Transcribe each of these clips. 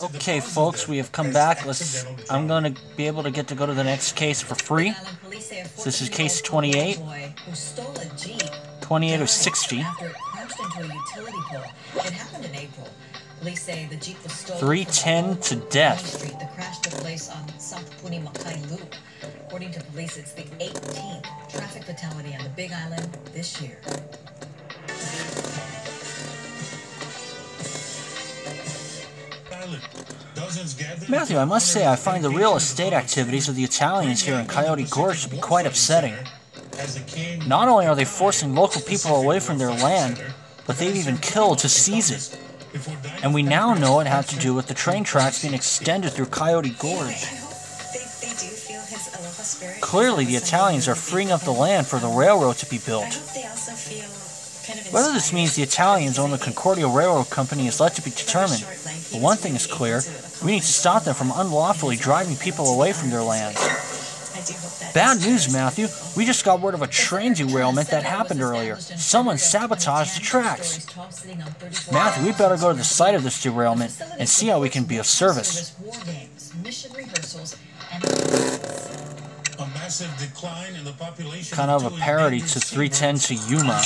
Okay, folks, we have come back. I'm going to be able to get to go to the next case for free. So this is case 28. 28 of 60. 310 to death. The crash took place on South Puni Makai Loop. According to police, it's the 18th traffic fatality on the Big Island this year. Matthew, I must say I find the real estate activities of the Italians here in Coyote Gorge to be quite upsetting. Not only are they forcing local people away from their land, but they've even killed to seize it. And we now know it had to do with the train tracks being extended through Coyote Gorge. Clearly, the Italians are freeing up the land for the railroad to be built. Whether this means the Italians own the Concordia Railroad Company is left to be determined, but one thing is clear: we need to stop them from unlawfully driving people away from their lands. Bad news, Matthew. We just got word of a train derailment that happened earlier. Someone sabotaged the tracks. Matthew, we better go to the site of this derailment and see how we can be of service. Kind of a parody to 310 to Yuma.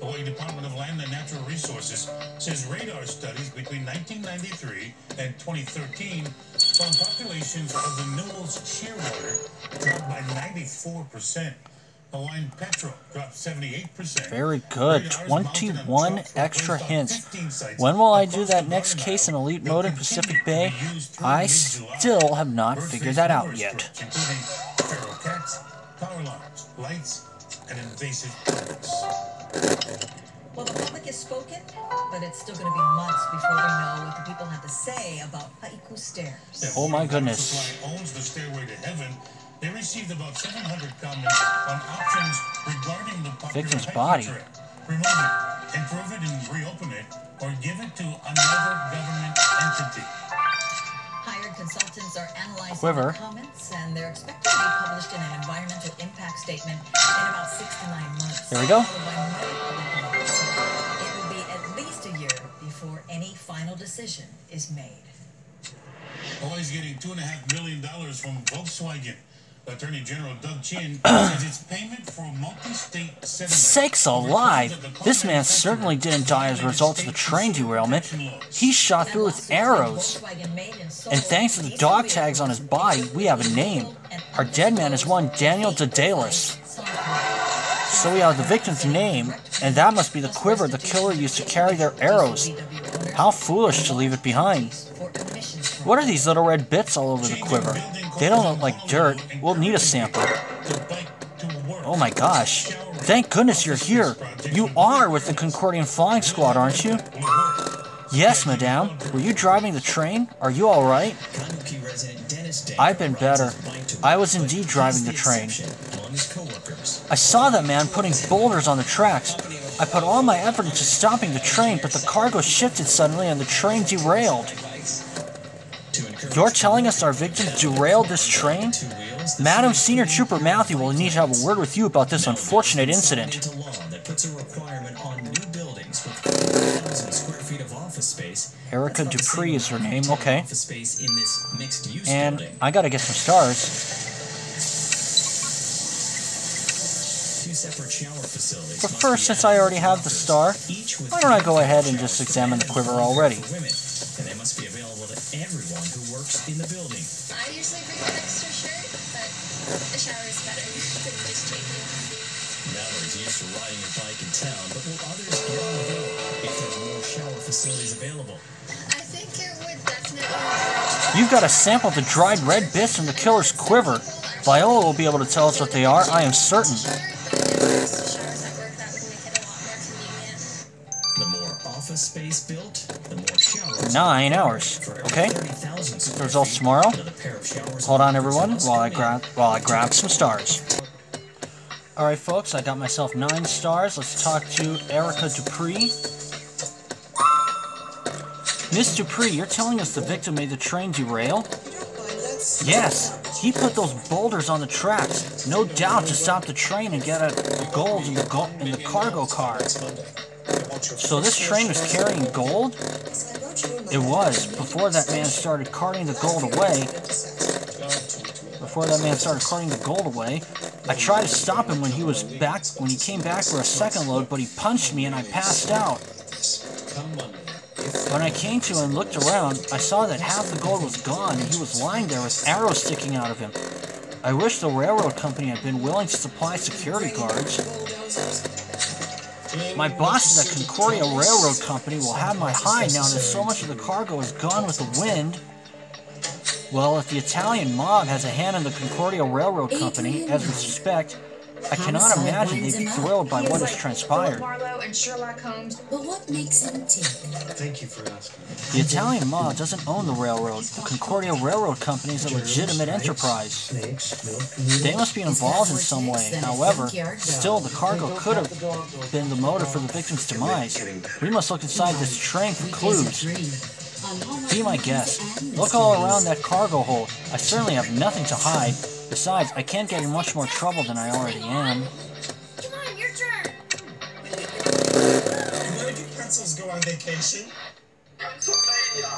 Hawaii Department of Land and Natural Resources says radar studies between 1993 and 2013 found populations of the Newell's shearwater dropped by 94%. Hawaiian petrel dropped 78%. Very good. 21 extra hints. When will I do that next case in Elite Mode in Pacific Bay? I still have not figured that out yet. Including feral cats, power lines, lights, and invasive plants. Well, the public has spoken, but it's still going to be months before we know what the people have to say about Haiku Stairs. Oh my goodness. Owns the Stairway to Heaven. They received about 700 comments on options regarding the victim's body. Remove it, improve it, and reopen it, or give it to another government entity. Hired consultants are analyzing Quiver. the comments, and they're expected to be published in an environmental impact statement in about 6 to 9 months. There we go. It will be at least a year before any final decision is made. Hawaii's getting $2.5 million from Volkswagen. Attorney General Doug Chin says it's payment for a multi-state settlement. Sakes alive! This man certainly didn't die as a result of the train derailment. He shot through with arrows. And thanks to the dog tags on his body, we have a name. Our dead man is one Daniel Dedalis. So we have the victim's name, and that must be the quiver the killer used to carry their arrows. How foolish to leave it behind. What are these little red bits all over the quiver? They don't look like dirt. We'll need a sample. Oh my gosh. Thank goodness you're here. You are with the Concordian Flying Squad, aren't you? Yes, madame. Were you driving the train? Are you alright? I've been better. I was indeed driving the train. I saw that man putting boulders on the tracks. I put all my effort into stopping the train, but the cargo shifted suddenly and the train derailed. You're telling us our victim derailed this train? Madam Senior Trooper Matthew will need to have a word with you about this unfortunate incident. Erica Dupree is her name, okay. And I gotta get some stars. But first, since I already have the star, why don't I go ahead and just examine the quiver already? And they must be available to everyone who works in the building. I usually bring an extra shirt, but the shower is better than just changing. Mallory's used to riding your bike in town, but will others get on the go if there's more shower facilities available? I think it would definitely... You've got to sample the dried red bits from the killer's quiver. Viola will be able to tell us what they are, I am certain. The more office space built, the more showers. 9 hours. Okay. The results tomorrow. Hold on, everyone, while I grab some stars. Alright, folks, I got myself 9 stars. Let's talk to Erica Dupree. Miss Dupree, you're telling us the victim made the train derail? Yes, he put those boulders on the tracks, no doubt to stop the train and get at gold in the cargo car. So this train was carrying gold? It was. Before that man started carting the gold away, I tried to stop him when he came back for a second load, but he punched me and I passed out. When I came to and looked around, I saw that half the gold was gone and he was lying there with arrows sticking out of him. I wish the railroad company had been willing to supply security guards. My bosses at Concordia Railroad Company will have my hide now that so much of the cargo is gone with the wind. Well, if the Italian mob has a hand in the Concordia Railroad Company, as we suspect, I cannot imagine they'd be thrilled by what has transpired. Marlowe and Sherlock Holmes. But what makes him tick? Thank you for asking. The Italian mob doesn't own the railroad. The Concordia Railroad Company is a legitimate enterprise. They must be involved in some way. However, still, the cargo could have been the motive for the victim's demise. We must look inside this train for clues. Be my guest. Look all around that cargo hold. I certainly have nothing to hide. Besides, I can't get in much more trouble than I already am. Come on, your turn. Where do pretzels go on vacation? Pennsylvania.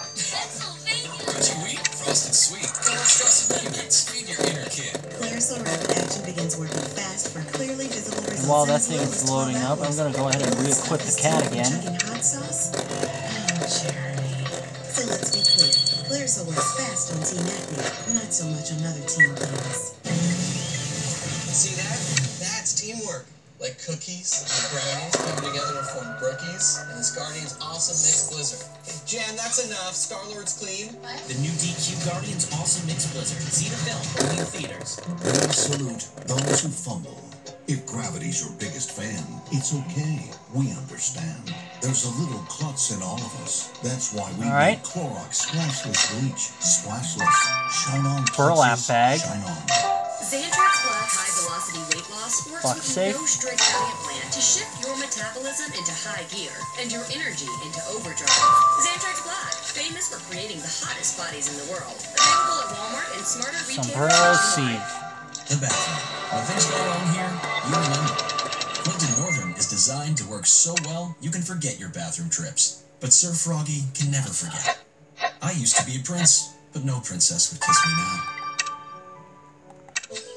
Crunchy wheat, frosted sweet. Colors frosted nuggets. Feed your inner kid. Clearasil Rapid Action begins working fast for clearly visible results. And while that thing is loading up, I'm going to go ahead and re-equip the cat again. Hot sauce? Oh, Jeremy. So let's be clear. Clearasil works fast on Team Acme, not so much on other team things. See that? That's teamwork. Like cookies and brownies coming together to form Brookies and this Guardian's awesome mix blizzard. Hey, Jan, that's enough. Star-Lord's clean. The new DQ Guardians Awesome Mix Blizzard. See the film in theaters. We salute those who fumble. If Gravity's your biggest fan, it's okay. We understand. There's a little klutz in all of us. That's why we make Clorox Splashless Bleach. Splashless. Shine on. Burlap bag. Shine on. Xantrax Black High Velocity Weight Loss works Box with safe. no strict diet plan to shift your metabolism into high gear and your energy into overdrive. Xantrax Black, famous for creating the hottest bodies in the world. Available at Walmart and smarter retailers. Sombrero Sieve. The bathroom. When things go wrong here, you remember. Quilted Northern is designed to work so well, you can forget your bathroom trips. But Sir Froggy can never forget. I used to be a prince, but no princess would kiss me now.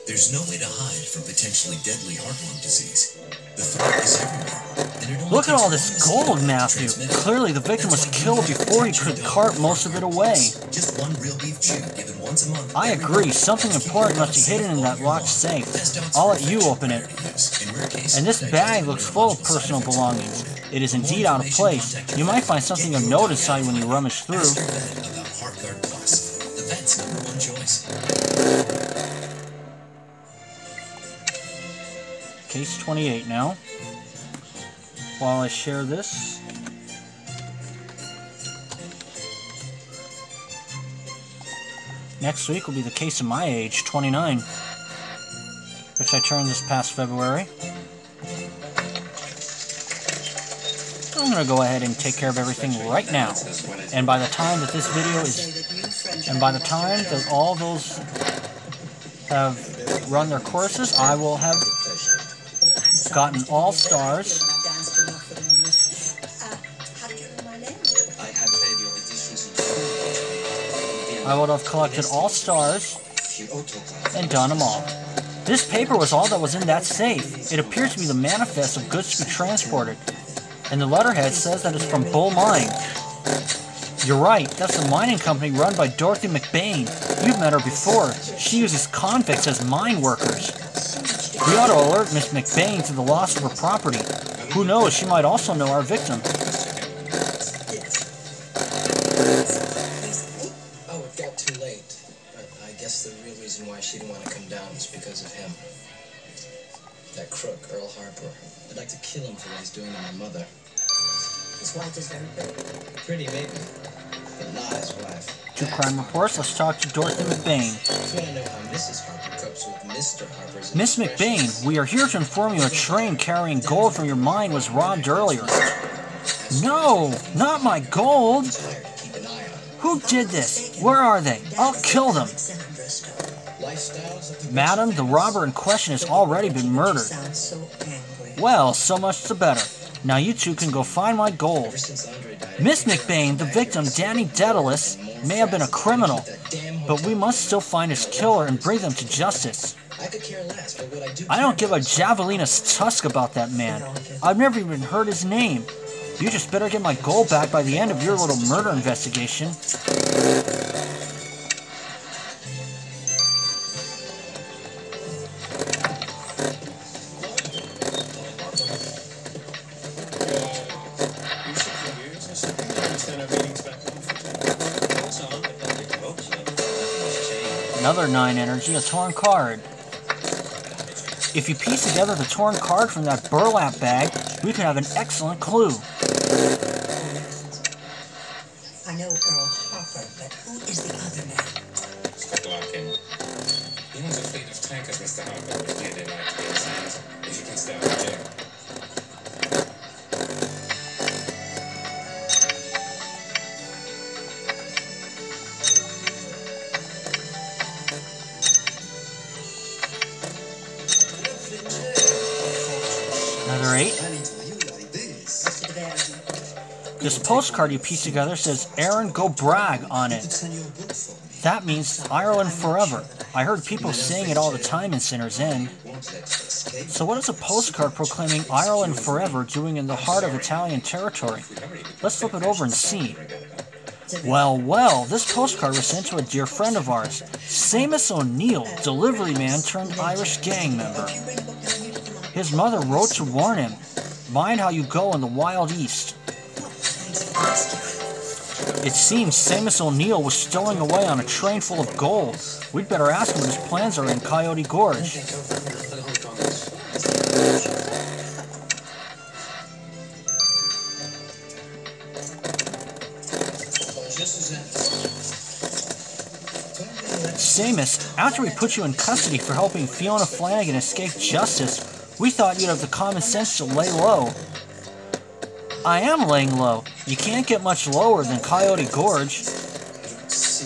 There's no way to hide from potentially deadly heart-lung disease. The threat is everywhere. And it only Look at all takes this one gold, mistake to Matthew. transmit it. Clearly the victim was killed before he could cart most of it away. Just one real beef chew given once a month. I agree. Something important must be hidden in that locked safe. I'll let you open it. And this bag looks full of personal belongings. It is indeed out of place. You might find something of note inside when you rummage through. Ask your vet about HeartGuard Plus, the vet's #1 choice. Case 28 now. While I share this. Next week will be the case of my age, 29, which I turned this past February. I'm going to go ahead and take care of everything right now. And by the time that this video is, and by the time that all those have run their courses, I will have gotten all stars. I would have collected all stars and done them all. This paper was all that was in that safe. It appears to be the manifest of goods to be transported. And the letterhead says that it's from Bull Mine. You're right, that's a mining company run by Dorothy McBain. You've met her before. She uses convicts as mine workers. We ought to alert Miss McBain to the loss of her property. Who knows, she might also know our victim. Oh, it got too late. But I guess the real reason why she didn't want to come down was because of him. That crook, Earl Harper. I'd like to kill him for what he's doing to my mother. His wife is very pretty. Pretty, maybe, but not his wife. Two crime reports, let's talk to Dorothy McBain. You want to know how Mrs. Harper copes with Mr. Harper's Miss McBain, we are here to inform you a train carrying gold from your mine was robbed earlier. No, not my gold! Who did this? Where are they? I'll kill them! Madam, the robber in question has already been murdered. Well, so much the better. Now you two can go find my gold. Ever since Andre died, Miss McBain, the victim, Danny Daedalus, may have been a criminal, but we must still find his killer and bring them to justice. I don't give a javelina's tusk about that man. I've never even heard his name. You just better get my gold back by the end of your little murder investigation. Another 9 energy, a torn card. If you piece together the torn card from that burlap bag, we could have an excellent clue. I know Earl Harper, but who is the other man? Scott Larkin. He has a fleet of tankers, Mr. Harper, with clear daylight to get his hands, if you can stay out of jail. Another 8. This postcard you piece together says Aaron Go Bragg on it. That means Ireland forever. I heard people saying it all the time in Sinner's End. So what is a postcard proclaiming Ireland forever doing in the heart of Italian territory? Let's flip it over and see. Well, this postcard was sent to a dear friend of ours, Seamus O'Neill, delivery man turned Irish gang member. His mother wrote to warn him, mind how you go in the wild east. It seems Seamus O'Neill was stowing away on a train full of gold. We'd better ask him what his plans are in Coyote Gorge. Seamus, after we put you in custody for helping Fiona Flanagan escape justice, we thought you'd have the common sense to lay low. I am laying low. You can't get much lower than Coyote Gorge.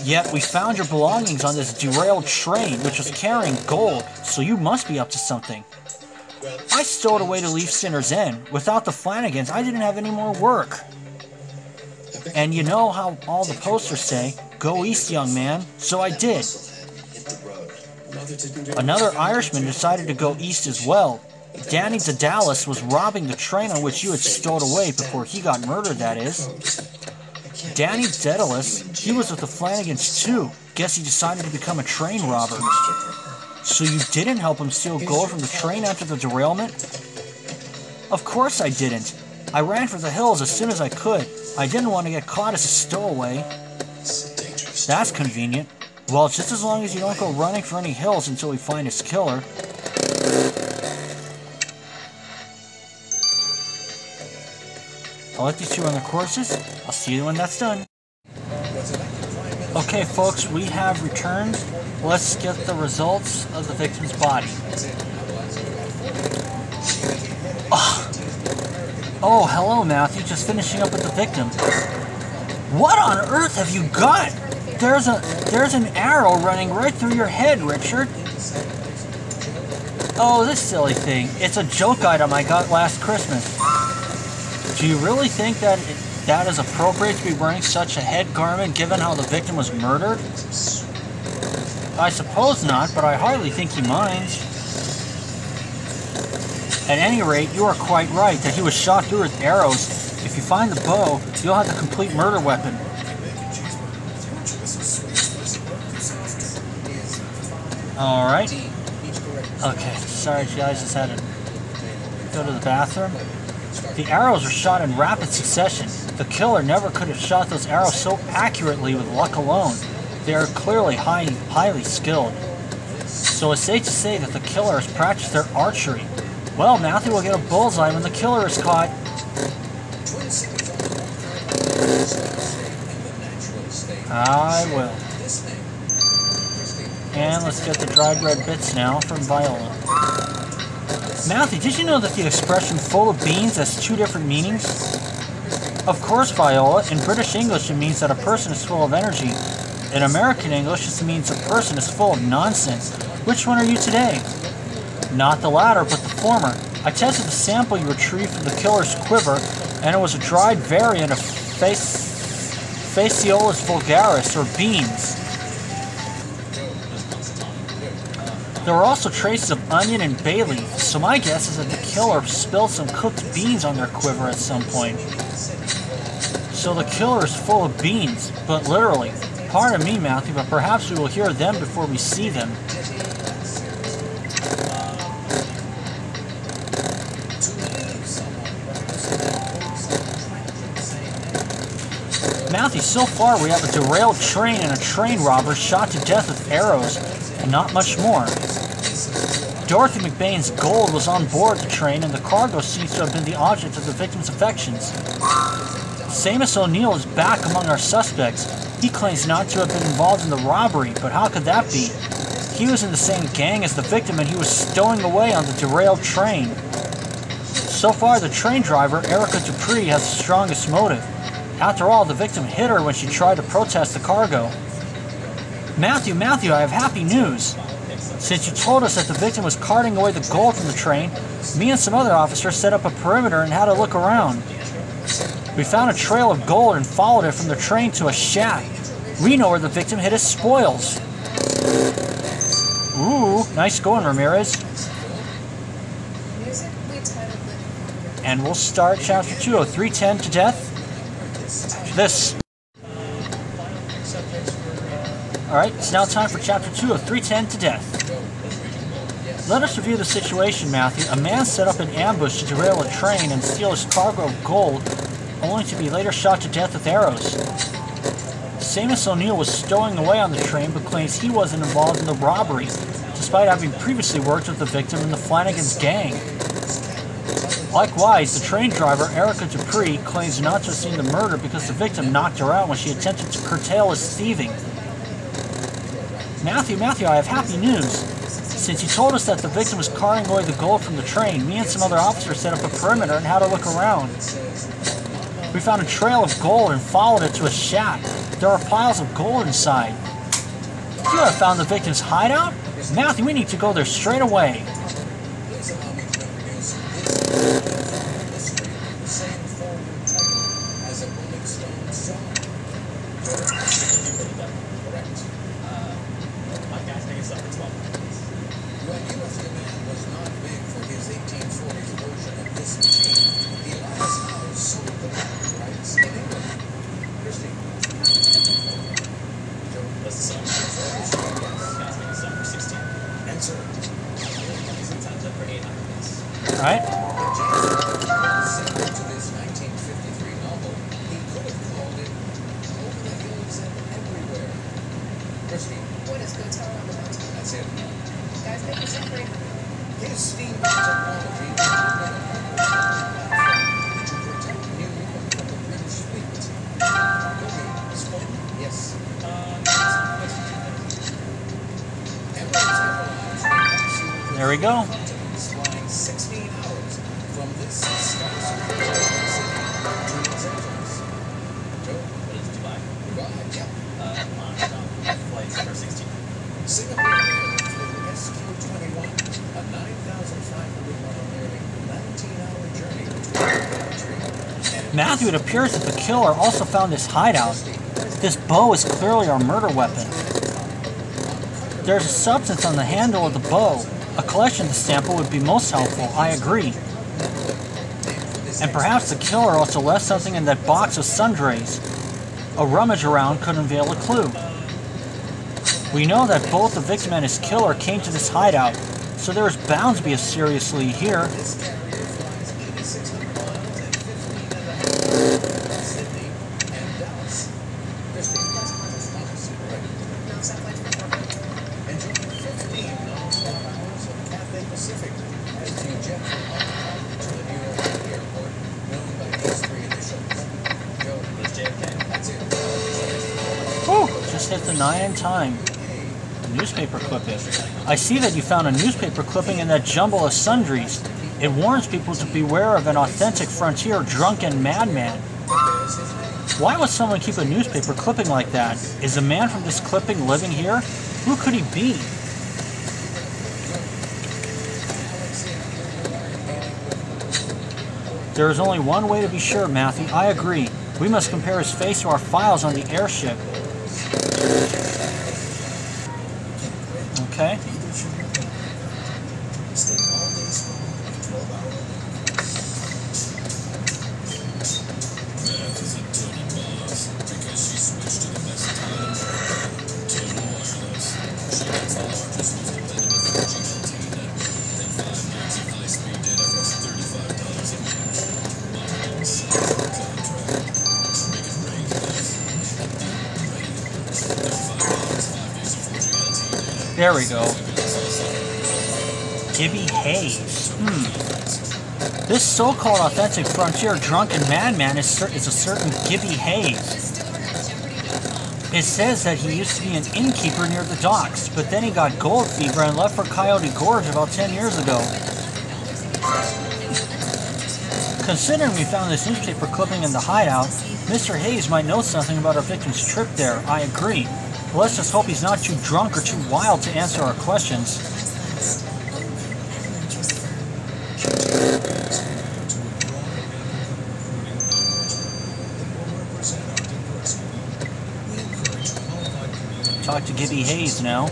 Yet we found your belongings on this derailed train, which was carrying gold, so you must be up to something. I stowed away to leave Sinner's End. Without the Flanagans, I didn't have any more work. And you know how all the posters say, go east, young man, so I did. Another Irishman decided to go east as well. Danny Daedalus was robbing the train on which you had stowed away before he got murdered, that is. Danny Daedalus, he was with the Flanagans too. Guess he decided to become a train robber. So you didn't help him steal gold from the train after the derailment? Of course I didn't. I ran for the hills as soon as I could. I didn't want to get caught as a stowaway. That's convenient. Well, just as long as you don't go running for any hills until we find his killer. I'll let these two run their courses. I'll see you when that's done. Okay, folks, we have returned. Let's get the results of the victim's body. Oh, hello, Matthew. Just finishing up with the victim. What on earth have you got? There's an arrow running right through your head, Richard. Oh, this silly thing. It's a joke item I got last Christmas. Do you really think that that is appropriate to be wearing such a head garment given how the victim was murdered? I suppose not, but I hardly think he minds. At any rate, you are quite right that he was shot through with arrows. If you find the bow, you'll have the complete murder weapon. Alright. Okay, sorry guys, just had to go to the bathroom. The arrows were shot in rapid succession. The killer never could have shot those arrows so accurately with luck alone. They are clearly highly skilled. So it's safe to say that the killer has practiced their archery. Well, Matthew will get a bullseye when the killer is caught. I will. And let's get the dried red bits now from Viola. Matthew, did you know that the expression full of beans has two different meanings? Of course, Viola. In British English, it means that a person is full of energy. In American English, it means a person is full of nonsense. Which one are you today? Not the latter, but the former. I tested the sample you retrieved from the killer's quiver, and it was a dried variant of Phaseolus vulgaris, or beans. There were also traces of onion and bay leaf, so my guess is that the killer spilled some cooked beans on their quiver at some point. So the killer is full of beans, but literally. Pardon me, Matthew, but perhaps we will hear them before we see them. Matthew, so far we have a derailed train and a train robber shot to death with arrows, and not much more. Dorothy McBain's gold was on board the train, and the cargo seems to have been the object of the victim's affections. Seamus O'Neill is back among our suspects. He claims not to have been involved in the robbery, but how could that be? He was in the same gang as the victim, and he was stowing away on the derailed train. So far, the train driver, Erica Dupree, has the strongest motive. After all, the victim hit her when she tried to protest the cargo. Matthew, I have happy news. Since you told us that the victim was carting away the gold from the train, me and some other officers set up a perimeter and had a look around. We found a trail of gold and followed it from the train to a shack. We know where the victim hid his spoils. Ooh, nice going, Ramirez. And we'll start Chapter 2 of 310 to Death. This. Alright, it's now time for Chapter 2 of 310 to Death. Let us review the situation, Matthew. A man set up an ambush to derail a train and steal his cargo of gold, only to be later shot to death with arrows. Seamus O'Neill was stowing away on the train but claims he wasn't involved in the robbery, despite having previously worked with the victim in the Flanagan's gang. Likewise, the train driver, Erica Dupree, claims not to have seen the murder because the victim knocked her out when she attempted to curtail his thieving. Matthew, I have happy news. Since you told us that the victim was carting away the gold from the train, me and some other officers set up a perimeter and had a look around. We found a trail of gold and followed it to a shack. There are piles of gold inside. You have found the victim's hideout? Matthew, we need to go there straight away. Alright. What is Hotel on the Mountain? That's it. Guys, make yourself ready. His steam technology to protect you from the British fleet. Yes. There we go. Flying 16 hours from this skyscraper city to Los Angeles. Joe, what is Dubai? Dubai, yeah. Flights for 16. Singapore flew SQ-21, a 9,500-mile, nearly 19-hour journey between the country. Matthew, it appears that the killer also found this hideout. This bow is clearly our murder weapon. There's a substance on the handle of the bow. A collection sample would be most helpful, I agree. And perhaps the killer also left something in that box of sundries. A rummage around could unveil a clue. We know that both the victim and his killer came to this hideout, so there is bound to be a serious lead here. Just hit the 9 in time. Newspaper clipping. I see that you found a newspaper clipping in that jumble of sundries. It warns people to beware of an authentic frontier drunken madman. Why would someone keep a newspaper clipping like that? Is the man from this clipping living here? Who could he be? There is only one way to be sure, Matthew. I agree. We must compare his face to our files on the airship. Okay. There we go. Gibby Hayes. This so-called authentic frontier drunken madman is a certain Gibby Hayes. It says that he used to be an innkeeper near the docks, but then he got gold fever and left for Coyote Gorge about 10 years ago. Considering we found this newspaper clipping in the hideout, Mr. Hayes might know something about our victim's trip there. I agree. But let's just hope he's not too drunk or too wild to answer our questions. Talk to Gibby Hayes now.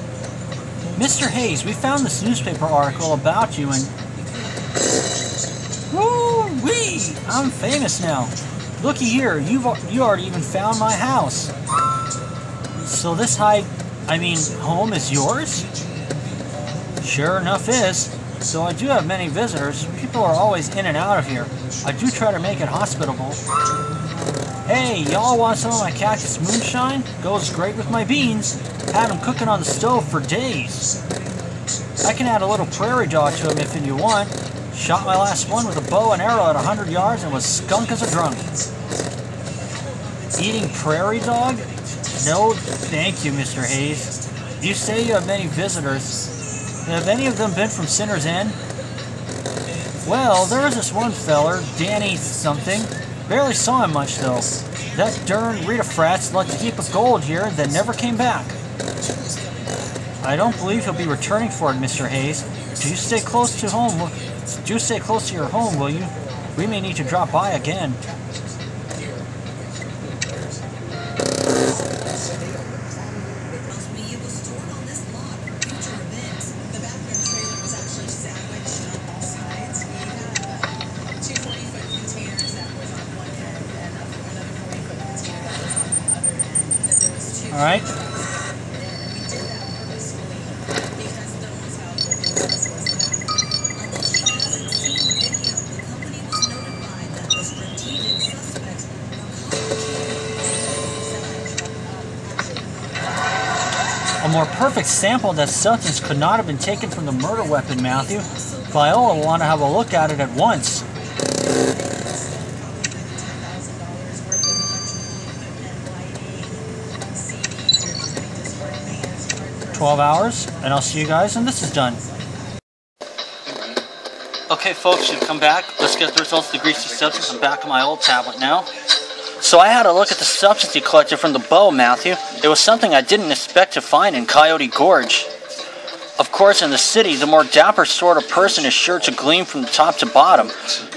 Mr. Hayes, we found this newspaper article about you and... Woo-wee! I'm famous now. Looky here, you already even found my house. So this home is yours? Sure enough is. So I do have many visitors. People are always in and out of here. I do try to make it hospitable. Hey, y'all want some of my cactus moonshine? Goes great with my beans. Had them cooking on the stove for days. I can add a little prairie dog to them if you want. Shot my last one with a bow and arrow at 100 yards and was skunk as a drunk. Eating prairie dog? No, thank you, Mr. Hayes. You say you have many visitors. Have any of them been from Sinner's End? Well, there was this one feller, Danny something. Barely saw him much, though. That darn Rita Frats left a heap of gold here and then never came back. I don't believe he'll be returning for it, Mr. Hayes. Do you stay close to home? Do stay close to your home, will you? We may need to drop by again. All right. A more perfect sample of that substance could not have been taken from the murder weapon, Matthew. Viola will want to have a look at it at once. 12 hours, and I'll see you guys when this is done. Okay folks, you've come back. Let's get the results of the greasy substance. I'm back on my old tablet now. So I had a look at the substance you collected from the bow, Matthew. It was something I didn't expect to find in Coyote Gorge. Of course, in the city, the more dapper sort of person is sure to gleam from the top to bottom.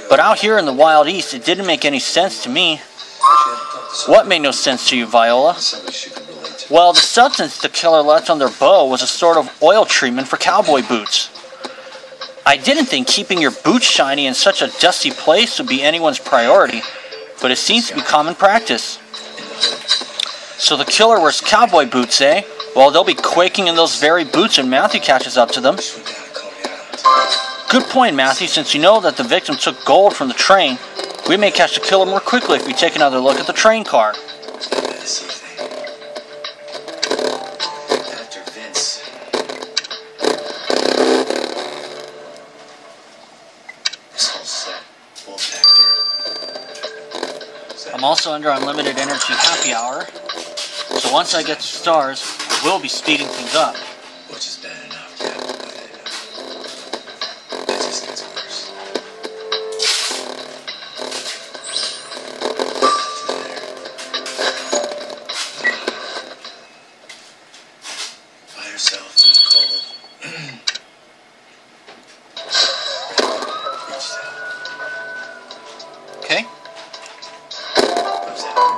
But out here in the Wild East, it didn't make any sense to me. What made no sense to you, Viola? Well, the substance the killer left on their bow was a sort of oil treatment for cowboy boots. I didn't think keeping your boots shiny in such a dusty place would be anyone's priority, but it seems to be common practice. So the killer wears cowboy boots, eh? Well, they'll be quaking in those very boots when Matthew catches up to them. Good point, Matthew. Since you know that the victim took gold from the train, we may catch the killer more quickly if we take another look at the train car. I'm also under unlimited energy happy hour, so once I get to stars, I will be speeding things up. Which is bad enough, yeah, but it just gets worse. By yourself in the cold. Okay. Who's that?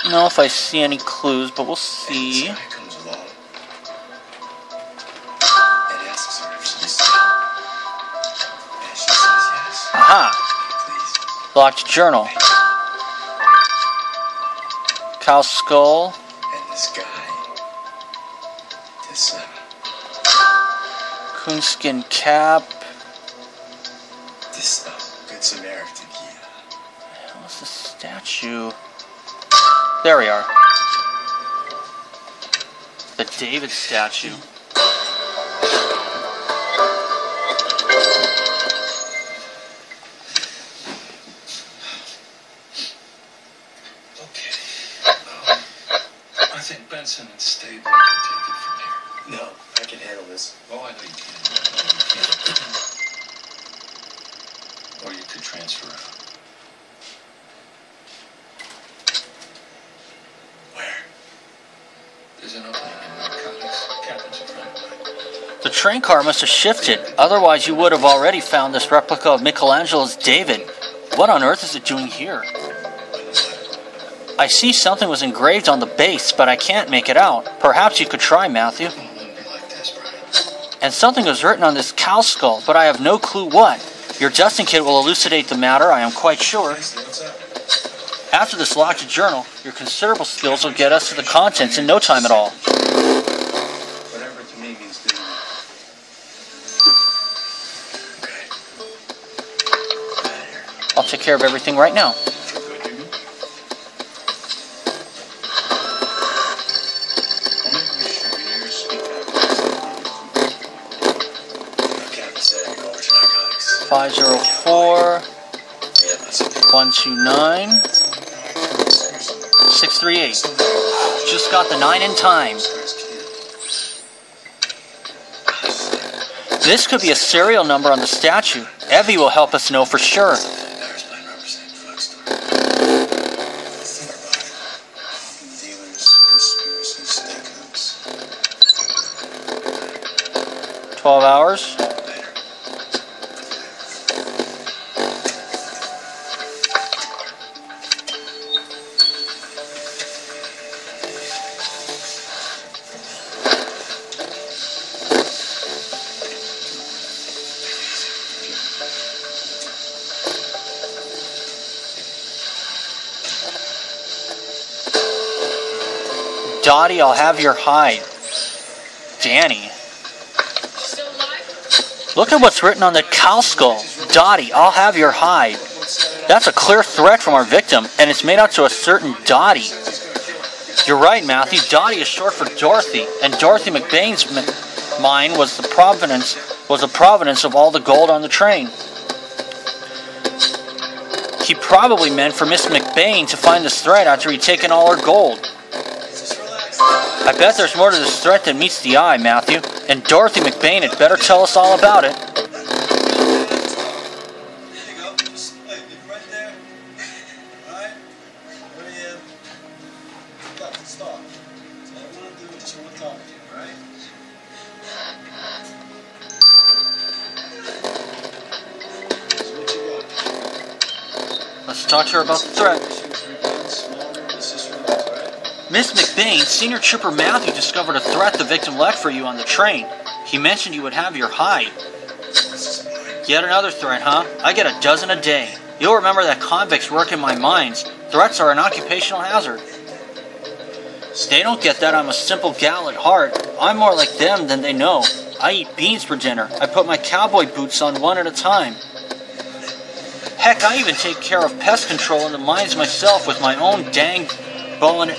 don't know if I see any clues, but we'll see. And this guy comes along and asks her if she's still. And she says yes. Aha! Please. Locked journal. Cow skull. And this guy, this Coonskin cap. this Good Samaritan, What's the statue? There we are. The David statue. Okay. I think Benson and Stable can take it from here. No, I can handle this. Oh, I know you can. Or you could transfer out. Where? There's an opening in narcotics. Captain's a friend of mine. The train car must have shifted, otherwise you would have already found this replica of Michelangelo's David. What on earth is it doing here? I see something was engraved on the base, but I can't make it out. Perhaps you could try, Matthew. And something was written on this cow skull, but I have no clue what. Your Justin kit will elucidate the matter, I am quite sure. After this locked journal, your considerable skills will get us to the contents in no time at all. Whatever to me means doing. Okay. Get out of here. I'll take care of everything right now. Feel good, you? Well, maybe we should renew your speak out. Captain said you go over to narcotics. 504 Yeah, that's it. 129 638. Just got the 9 in time. This could be a serial number on the statue. Evie will help us know for sure. Paris Plan representing drugstore. Dealers, conspiracy, stakeouts. 12 hours. Dottie, I'll have your hide. Danny. Still alive? Look at what's written on the cow skull. Dottie, I'll have your hide. That's a clear threat from our victim, and it's made out to a certain Dottie. You're right, Matthew. Dottie is short for Dorothy, and Dorothy McBain's mine was the provenance of all the gold on the train. He probably meant for Miss McBain to find this thread after he'd taken all her gold. I bet there's more to this threat than meets the eye, Matthew. And Dorothy McBain had better tell us all about it. There you go. Just right there. Alright? There I am. Got to stop. So all I want to do is just want to talk to you, alright? So what you got? Let's talk to her about the threat. Miss McBain, Senior Trooper Matthew discovered a threat the victim left for you on the train. He mentioned you would have your hide. Yet another threat, huh? I get a dozen a day. You'll remember that convicts work in my mines. Threats are an occupational hazard. They don't get that I'm a simple gal at heart. I'm more like them than they know. I eat beans for dinner. I put my cowboy boots on one at a time. Heck, I even take care of pest control in the mines myself with my own dang bow and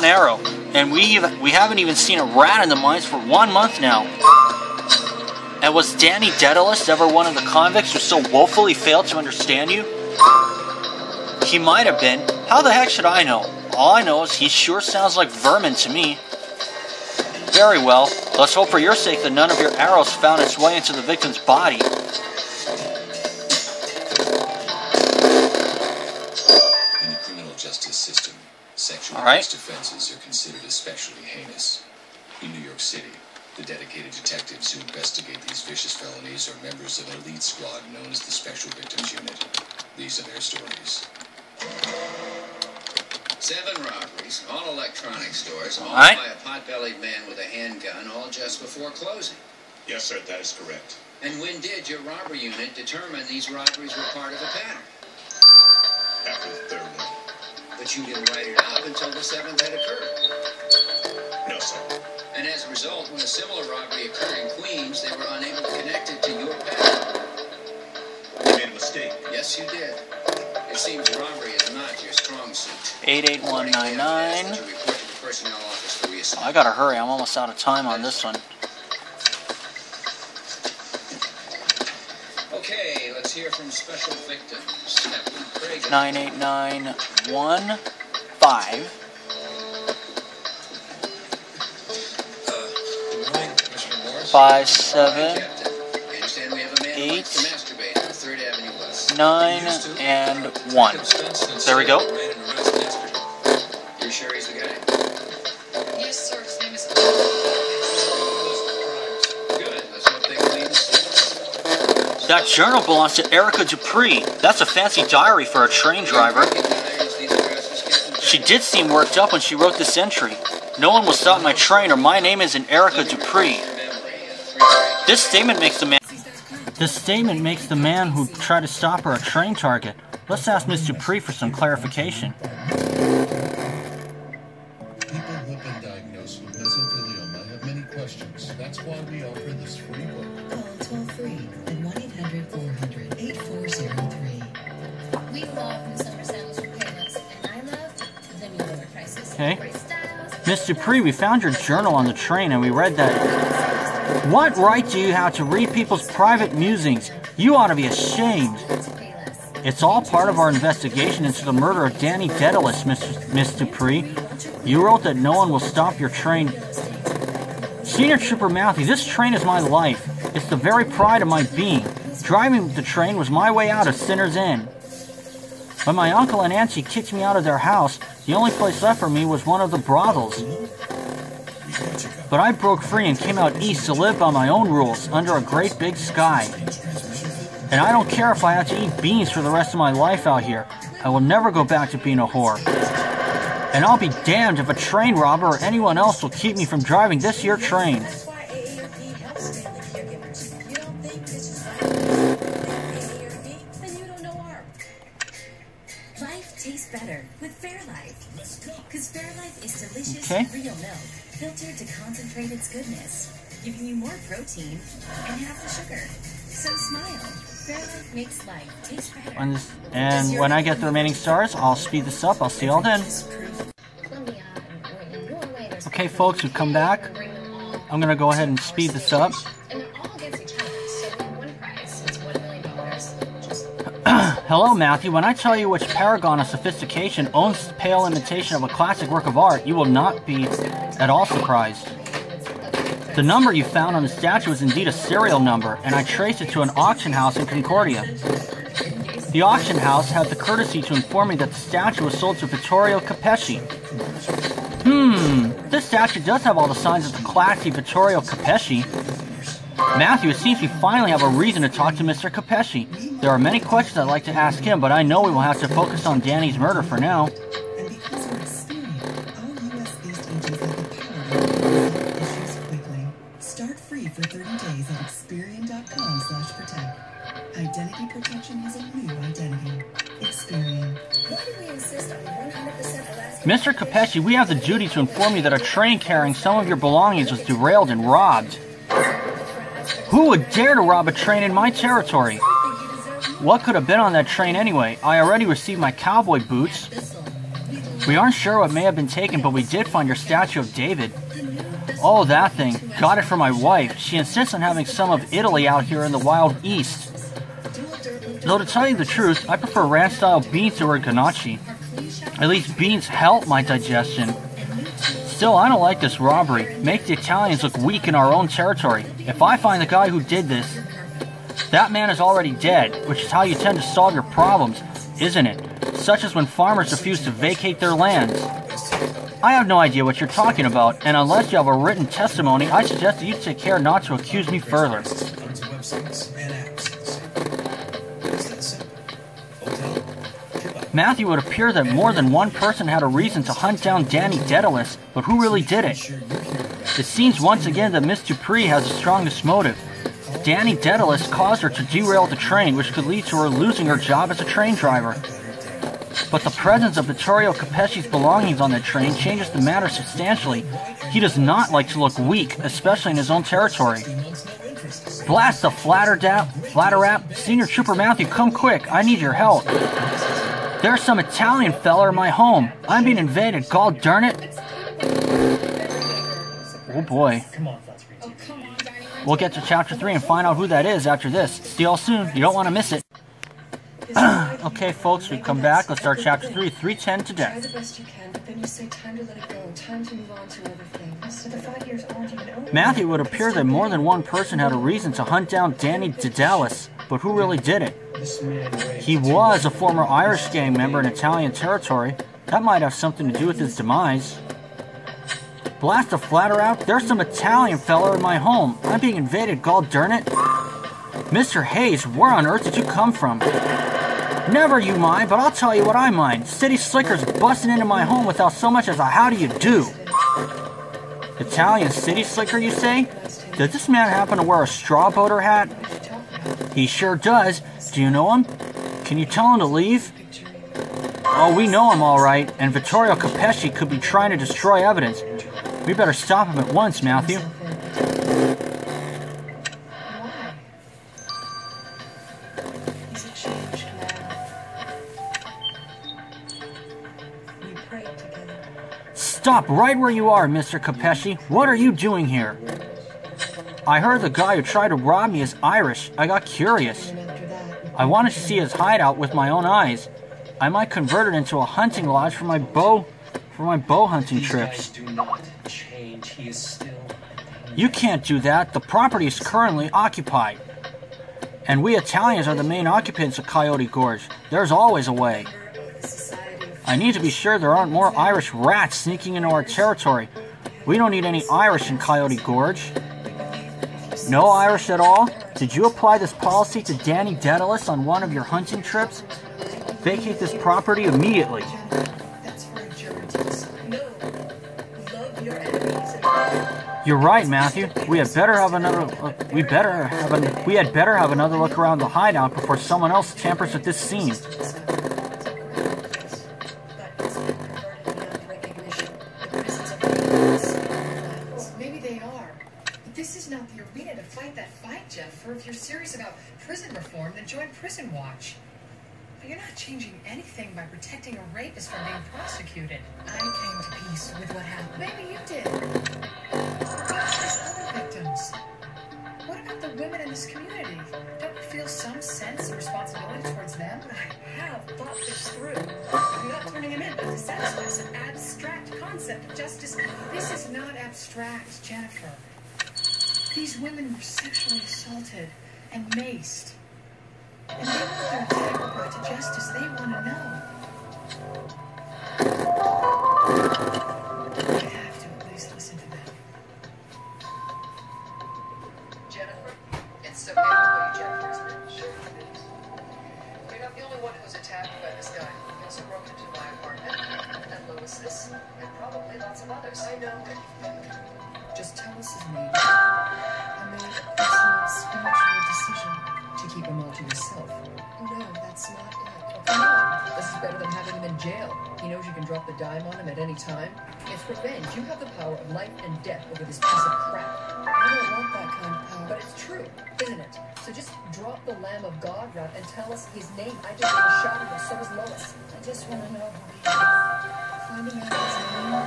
arrow. And we haven't even seen a rat in the mines for 1 month now. And was Danny Daedalus ever one of the convicts who so woefully failed to understand you? He might have been. How the heck should I know? All I know is he sure sounds like vermin to me. Very well. Let's hope for your sake that none of your arrows found its way into the victim's body. In the criminal justice system, sexual Alright. offenses are considered especially heinous. In New York City, the dedicated detectives who investigate these vicious felonies are members of an elite squad known as the Special Victims Unit. These are their stories. 7 robberies, all electronic stores, all Alright. by a pot-bellied man with a handgun, all just before closing. Yes, sir, that is correct. And when did your robbery unit determine these robberies were part of a pattern? After the third one. But you didn't write it up until the 7th had occurred. No, sir. And as a result, when a similar robbery occurred in Queens, they were unable to connect it to your pattern. You made a mistake. Yes, you did. It seems robbery is not your strong suit. 88199. You report to the personnel office for reassignment. I gotta hurry, I'm almost out of time on this one. Okay, let's hear from special victims. Captain Craig. 98915. Good morning, Mr. Morris. 57, Captain. We understand we have a man who likes to 8, masturbate on 3rd Avenue West. 9, and 1. There we go. You're sure he's the guy? Yes, sir. His name is. Good. Let's hope they clean the streets. That journal belongs to Erica Dupree. That's a fancy diary for a train driver. Recognize these addresses, Captain? She did seem worked up when she wrote this entry. No one will stop my train, or my name isn't Erica Dupree. This statement makes the man who tried to stop her a train target. Let's ask Miss Dupree for some clarification. People who've been diagnosed with mesothelioma have many questions. That's why we offer this free book. Call toll-free at 1-800-400-8403. We love misunderstandings from Payless, and I love the New Order Crisis. Okay. Great styles. Miss Dupree, we found your journal on the train and we read that. What right do you have to read people's private musings? You ought to be ashamed. It's all part of our investigation into the murder of Danny Daedalus, Miss Dupree. You wrote that no one will stop your train. Senior Trooper Mouthy, this train is my life. It's the very pride of my being. Driving the train was my way out of Sinner's Inn. When my uncle and auntie kicked me out of their house, the only place left for me was one of the brothels. But I broke free and came out east to live by my own rules, under a great big sky. And I don't care if I have to eat beans for the rest of my life out here. I will never go back to being a whore. And I'll be damned if a train robber or anyone else will keep me from driving this here train. That's why AARP helps family caregivers. You don't think this is life? AARP? Then you don't know art. Life tastes better with Fairlife. Because Fairlife is delicious real milk, filtered to concentrate its goodness, giving you more protein and half the sugar. So smile. Fairlife makes life taste better. And when I get the remaining stars, I'll speed this up. I'll see y'all then. Okay, folks, we've come back. I'm going to go ahead and speed this up. Hello, Matthew. When I tell you which paragon of sophistication owns the pale imitation of a classic work of art, you will not be at all surprised. The number you found on the statue is indeed a serial number, and I traced it to an auction house in Concordia. The auction house had the courtesy to inform me that the statue was sold to Vittorio Capesci. This statue does have all the signs of the classy Vittorio Capesci. Matthew, it seems we finally have a reason to talk to Mr. Capesci. There are many questions I'd like to ask him, but I know we will have to focus on Danny's murder for now. And because of Experian, all US-based agents have the power to resolve issues quickly. Start free for 30 days at Experian.com/protect. Identity protection has a new identity. Experian. Why do we insist on 100% Alaska? Mr. Capesci, we have the duty to inform you that a train carrying some of your belongings was derailed and robbed. Who would dare to rob a train in my territory? What could have been on that train anyway? I already received my cowboy boots. We aren't sure what may have been taken, but we did find your statue of David. Oh, that thing. Got it for my wife. She insists on having some of Italy out here in the wild east. Though to tell you the truth, I prefer ranch-style beans to her ganache. At least beans help my digestion. Still, I don't like this robbery. Make the Italians look weak in our own territory. If I find the guy who did this, that man is already dead, which is how you tend to solve your problems, isn't it? Such as when farmers refuse to vacate their lands. I have no idea what you're talking about, and unless you have a written testimony, I suggest that you take care not to accuse me further. Matthew, it would appear that more than one person had a reason to hunt down Danny Daedalus, but who really did it? It seems once again that Miss Dupree has the strongest motive. Danny Daedalus caused her to derail the train, which could lead to her losing her job as a train driver. But the presence of Vittorio Capecchi's belongings on that train changes the matter substantially. He does not like to look weak, especially in his own territory. Blast the flatter rap! Senior Trooper Matthew, come quick, I need your help. There's some Italian fella in my home. I'm being invaded, god darn it. Oh boy. We'll get to chapter 3 and find out who that is after this. See y'all soon, you don't want to miss it. Okay folks, we've come back. Let's start chapter 3, 310 to death. Try the best you can, but then you say time to let it go, time to move on to other things. So the 5 years aren't even over. Matthew, it would appear that more than one person had a reason to hunt down Danny Daedalus, but who really did it? He was a former Irish gang member in Italian territory. That might have something to do with his demise. Blast the flatter out! There's some Italian fella in my home. I'm being invaded, god darn it. Mr. Hayes, where on earth did you come from? Never you mind, but I'll tell you what I mind. City slickers busting into my home without so much as a how do you do. Italian city slicker, you say? Does this man happen to wear a straw boater hat? He sure does. Do you know him? Can you tell him to leave? Oh, we know him all right, and Vittorio Capecchi could be trying to destroy evidence. We better stop him at once, Matthew. Stop right where you are, Mr. Capecchi. What are you doing here? I heard the guy who tried to rob me is Irish. I got curious. I wanted to see his hideout with my own eyes. I might convert it into a hunting lodge for my bow hunting trips. You can't do that. The property is currently occupied. And we Italians are the main occupants of Coyote Gorge. There's always a way. I need to be sure there aren't more Irish rats sneaking into our territory. We don't need any Irish in Coyote Gorge. No Irish at all? Did you apply this policy to Danny Daedalus on one of your hunting trips? Vacate this property immediately. You're right, Matthew. We had better have another look around the hideout before someone else tampers with this scene. Maybe they are. But this is not the arena to fight that fight, Jeff. Or if you're serious about prison reform, then join Prison Watch. But you're not changing anything by protecting a rapist from being prosecuted. I came to peace with what happened. Maybe you did. What about these other victims? What about the women in this community? Don't you feel some sense of responsibility towards them? I have thought this through. I'm not turning him in, but to satisfy some abstract concept of justice. This is not abstract, Jennifer. These women were sexually assaulted and maced. And they want their entire right to justice. They want to know. I have to at least listen to them. Jennifer, it's okay to call you Jennifer. Sure it is. You're not the only one who's attacked by this guy. He also broke into my apartment, and Lewis's, and probably lots of others. I know that you've been there. Just tell us his name. I made a personal spiritual decision to keep him all to yourself. No, that's not it. Come on. This is better than having him in jail. He knows you can drop the dime on him at any time. It's revenge. You have the power of life and death over this piece of crap. I don't want that kind of power. But it's true, isn't it? So just drop the Lamb of God rap and tell us his name. I just gave a shot at him, so does Lois. I just want to know who he is. Finding out his name, I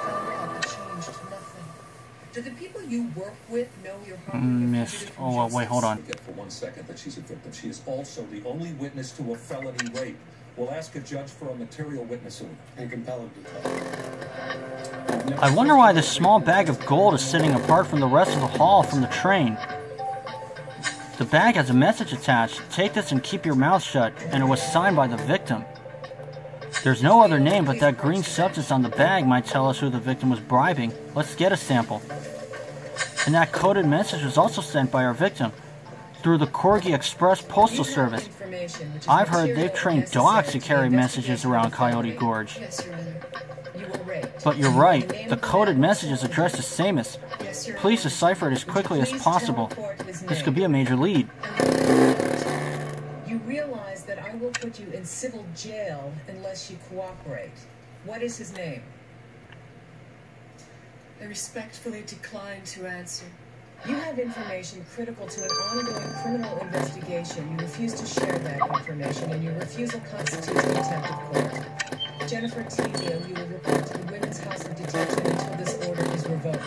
found out it changed nothing. Do the people you work with know your heart? Missed. Oh, wait, hold on. Forget for 1 second that she's a victim. She is also the only witness to a felony rape. We'll ask a judge for a material witness soon and compel him to tell. I wonder why this small bag of gold is sitting apart from the rest of the haul from the train. The bag has a message attached. Take this and keep your mouth shut. And it was signed by the victim. There's no other name, but that green substance on the bag might tell us who the victim was bribing. Let's get a sample. And that coded message was also sent by our victim. through the Corgi Express Postal Service. I've heard they've trained dogs to carry messages around Coyote Gorge. But you're right, the coded message is addressed to Samus. Please decipher it as quickly as possible. This could be a major lead. You realize that I will put you in civil jail unless you cooperate. What is his name? I respectfully decline to answer. You have information critical to an ongoing criminal investigation. You refuse to share that information, and your refusal constitutes contempt of court. Jennifer Tevio, you will report to the Women's House of Detention until this order is revoked.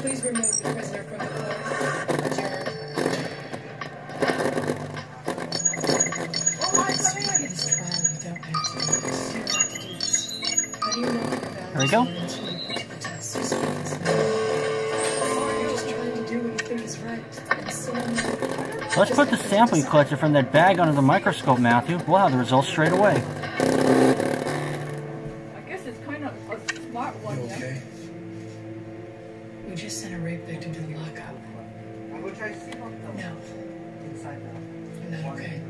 Please remove the prisoner from the court. Adjourned. All right, let me in. This trial, you don't have to do this. You don't have to do this. How do you know your values? There we go. Until you put to the test. You're just trying to do what you think is right. And so Let's put the sample you collected from that bag under the microscope, Matthew. We'll have the results straight away. We just sent a rape victim to the lockup. No. Not okay.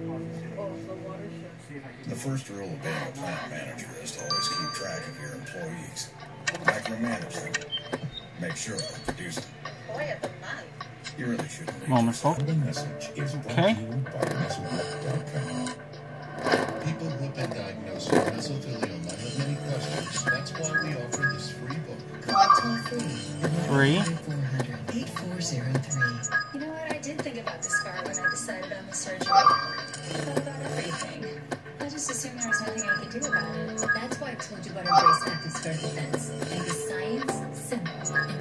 The first rule of being a plant manager is to always keep track of your employees. Micromanage them. Make sure they're producing. You really shouldn't leave. Moment, folks. Okay. People who've been diagnosed with mesothelioma have many questions. That's why we offer this free book. Three. 8403. You know what? I did think about the scar when I decided on the surgery. I thought about everything. I just assumed there was nothing I could do about it. That's why I told you about Embrace Active Scar Defense. And the science, simple.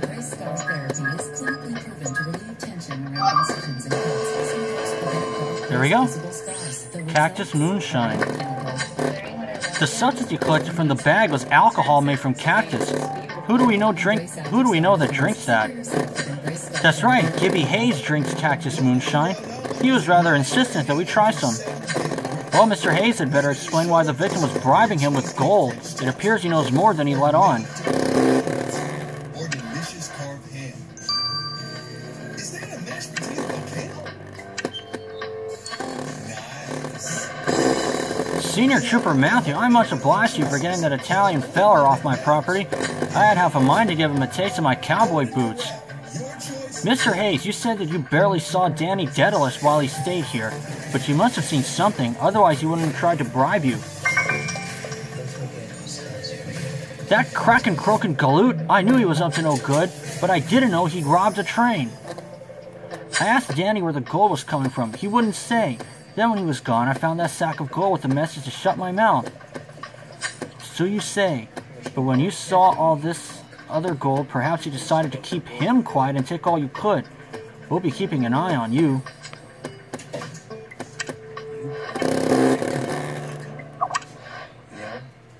Embrace Scar Therapy is clinically proven to relieve tension around incisions and cuts. There we go. Cactus Moonshine. The substance you collected from the bag was alcohol made from cactus. Who do we know that drinks that? That's right, Gibby Hayes drinks Cactus Moonshine. He was rather insistent that we try some. Well, Mr. Hayes had better explain why the victim was bribing him with gold. It appears he knows more than he let on. Or delicious carved ham. Is that a mashed potato volcano? Nice. Senior Trooper Matthew, I'm much obliged to you for getting that Italian feller off my property. I had half a mind to give him a taste of my cowboy boots. Mr. Hayes, you said that you barely saw Danny Daedalus while he stayed here, but you must have seen something, otherwise he wouldn't have tried to bribe you. That crackin' croaking galoot, I knew he was up to no good, but I didn't know he'd robbed a train. I asked Danny where the gold was coming from. He wouldn't say. Then when he was gone, I found that sack of gold with a message to shut my mouth. So you say. But when you saw all this other gold, perhaps you decided to keep him quiet and take all you could. We'll be keeping an eye on you.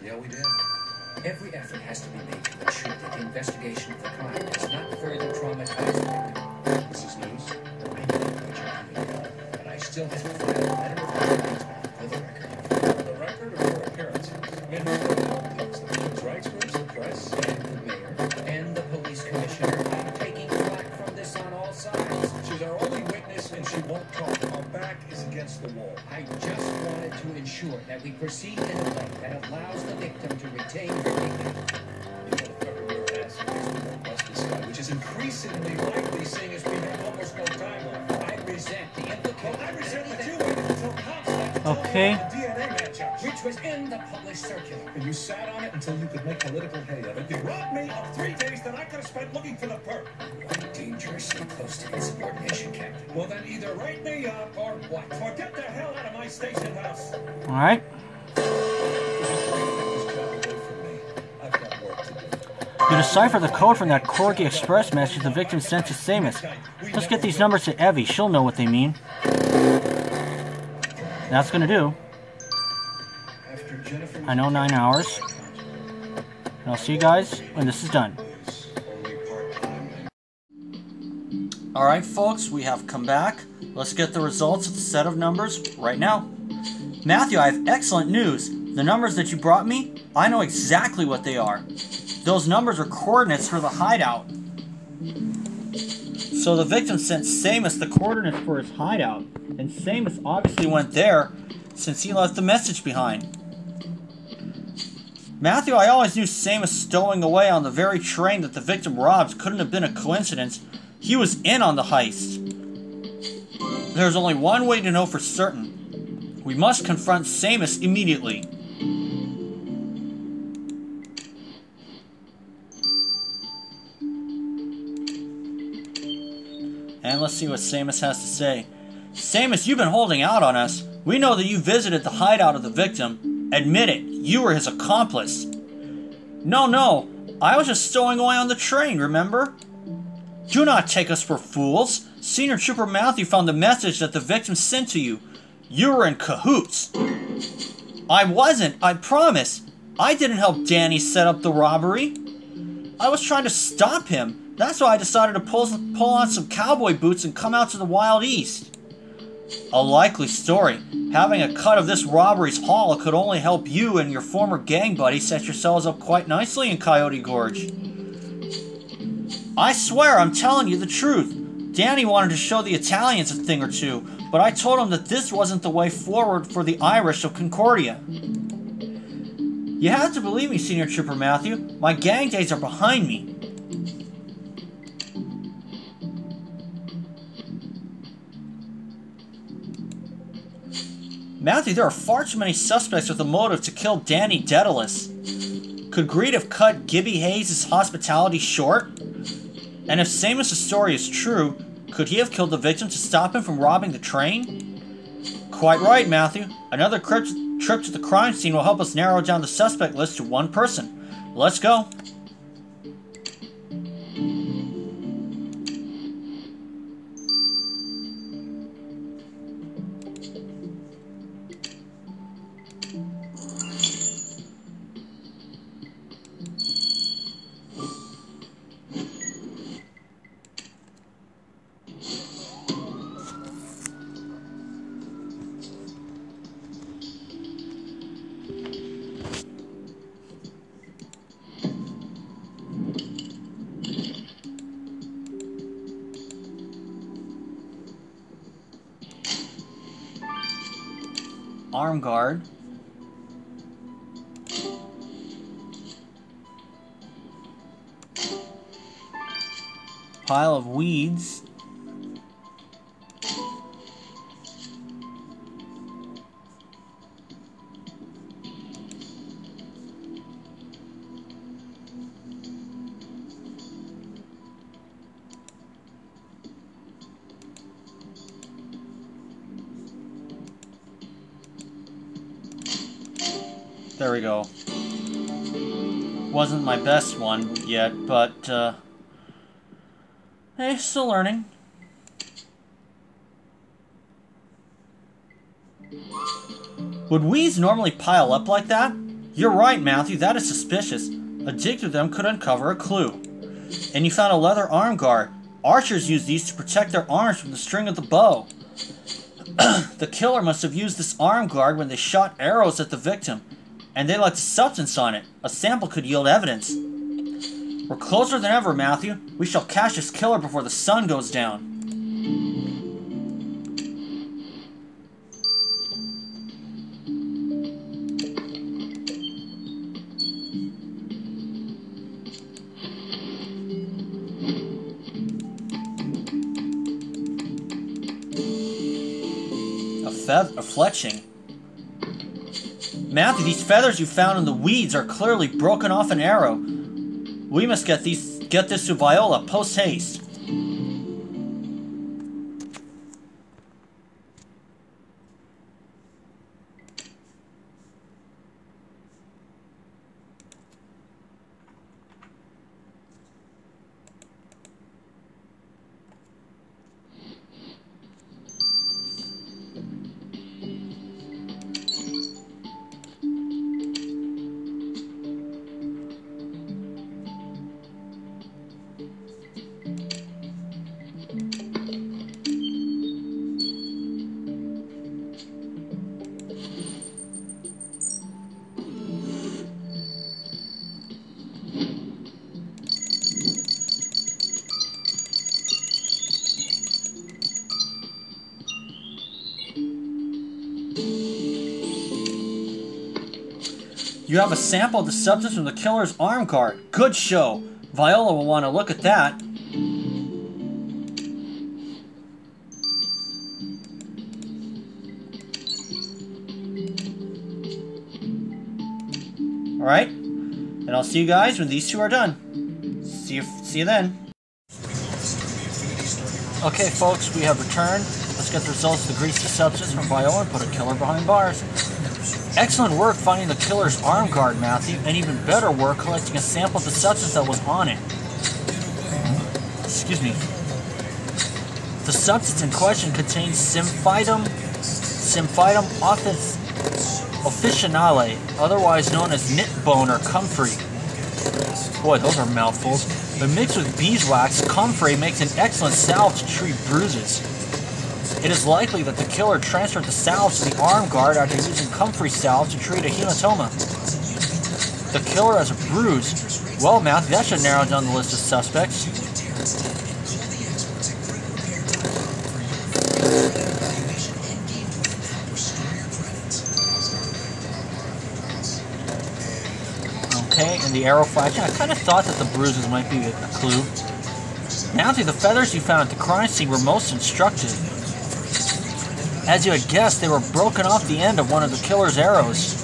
Yeah, we did. Every effort has to be made to ensure that the investigation of the crime does not further traumatize the victim. This is news. I know what you're doing, but I still have to file a letter of complaint for the record. For the record or for appearances? And for the human rights groups, the press, and the mayor, and the police commissioner. I'm taking flack from this on all sides. She's our only witness, and she won't talk. Our back is against the wall. I just wanted to ensure that we proceed in a way that allows the victim to retain her dignity. You know, cover your ass against the wall, bust this guy, which is increasingly likely, seeing as we have almost no time left. I resent the implication. Well, I resent that you waited until Comstock Okay. the DNA matchup, which was in the published circular. And you sat on it until you could make political hay of it. You robbed me of 3 days that I could have spent looking for the perp. You're dangerously close to insubordination, Captain. Well, then either write me up or what? Or get the hell out of my station house. Alright. You decipher the code from that Corgi Express message the victim sent to Samus. Let's get these numbers to Evie. She'll know what they mean. That's gonna do. I know 9 hours. And I'll see you guys when this is done. Alright folks, we have come back. Let's get the results of the set of numbers right now. Matthew, I have excellent news. The numbers that you brought me, I know exactly what they are. Those numbers are coordinates for the hideout. So the victim sent Samus the coordinates for his hideout, and Samus obviously went there since he left the message behind. Matthew, I always knew Samus stowing away on the very train that the victim robbed couldn't have been a coincidence. He was in on the heist. There's only one way to know for certain. We must confront Samus immediately. And let's see what Samus has to say. Samus, you've been holding out on us. We know that you visited the hideout of the victim. Admit it, you were his accomplice. No, I was just stowing away on the train, remember? Do not take us for fools. Senior Trooper Matthew found the message that the victim sent to you. You were in cahoots. I wasn't, I promise. I didn't help Danny set up the robbery. I was trying to stop him. That's why I decided to pull on some cowboy boots and come out to the Wild East. A likely story. Having a cut of this robbery's haul could only help you and your former gang buddy set yourselves up quite nicely in Coyote Gorge. I swear I'm telling you the truth. Danny wanted to show the Italians a thing or two, but I told him that this wasn't the way forward for the Irish of Concordia. You have to believe me, Senior Trooper Matthew. My gang days are behind me. Matthew, there are far too many suspects with a motive to kill Danny Daedalus. Could greed have cut Gibby Hayes' hospitality short? And if Samus' story is true, could he have killed the victim to stop him from robbing the train? Quite right, Matthew. Another trip to the crime scene will help us narrow down the suspect list to one person. Let's go. Arm guard. Pile of weeds. There we go. Wasn't my best one yet, but, hey, still learning. Would weeds normally pile up like that? You're right, Matthew, that is suspicious. A dig through them could uncover a clue. And you found a leather arm guard. Archers use these to protect their arms from the string of the bow. The killer must have used this arm guard when they shot arrows at the victim. And they left a substance on it. A sample could yield evidence. We're closer than ever, Matthew. We shall catch this killer before the sun goes down. A fletching. Matthew, these feathers you found in the weeds are clearly broken off an arrow. We must get this to Viola post-haste. You have a sample of the substance from the killer's arm guard. Good show. Viola will want to look at that. Alright, and I'll see you guys when these two are done. See you then. Okay folks, we have returned. Let's get the results of the greasy substance from Viola and put a killer behind bars. Excellent work finding the killer's arm guard, Matthew, and even better work collecting a sample of the substance that was on it. Excuse me. The substance in question contains Symphytum officinale, otherwise known as knitbone or comfrey. Boy, those are mouthfuls. When mixed with beeswax, comfrey makes an excellent salve to treat bruises. It is likely that the killer transferred the salve to the arm guard after using comfrey salve to treat a hematoma. The killer has a bruise. Well, Matthew, that should narrow down the list of suspects. Okay, and the arrow flashing. I kind of thought that the bruises might be a clue. Matthew, the feathers you found at the crime scene were most instructive. As you had guessed, they were broken off the end of one of the killer's arrows.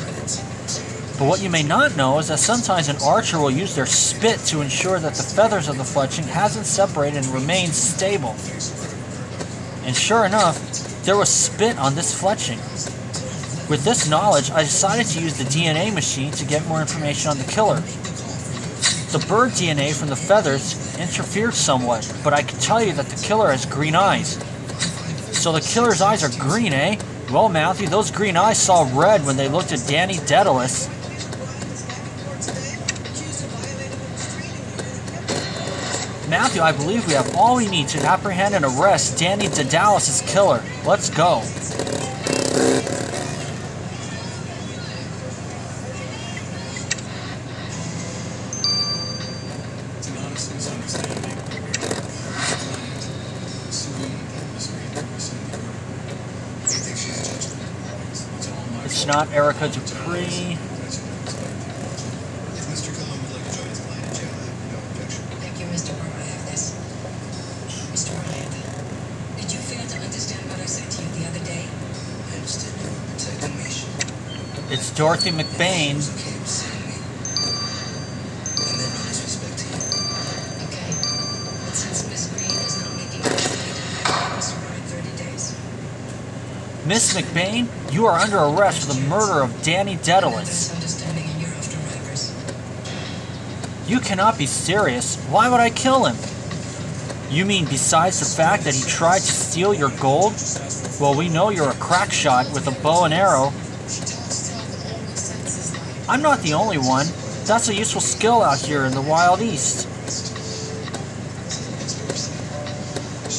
But what you may not know is that sometimes an archer will use their spit to ensure that the feathers of the fletching hasn't separated and remains stable. And sure enough, there was spit on this fletching. With this knowledge, I decided to use the DNA machine to get more information on the killer. The bird DNA from the feathers interfered somewhat, but I can tell you that the killer has green eyes. So the killer's eyes are green, eh? Well, Matthew, those green eyes saw red when they looked at Danny Daedalus. Matthew, I believe we have all we need to apprehend and arrest Danny Daedalus' killer. Let's go. It's not Erica Dupree. Thank you, Mr. Burr. I have this. Mr. Bryant, did you fail to understand what I said to you the other day? I understood you were protecting me. It's Dorothy McBain. And then no disrespect to you. Okay. But since Miss Green is not making a complaint, I have Mr. Bryant 30 days. Miss McBain, you are under arrest for the murder of Danny Daedalus. You cannot be serious. Why would I kill him? You mean besides the fact that he tried to steal your gold? Well, we know you're a crack shot with a bow and arrow. I'm not the only one. That's a useful skill out here in the Wild East.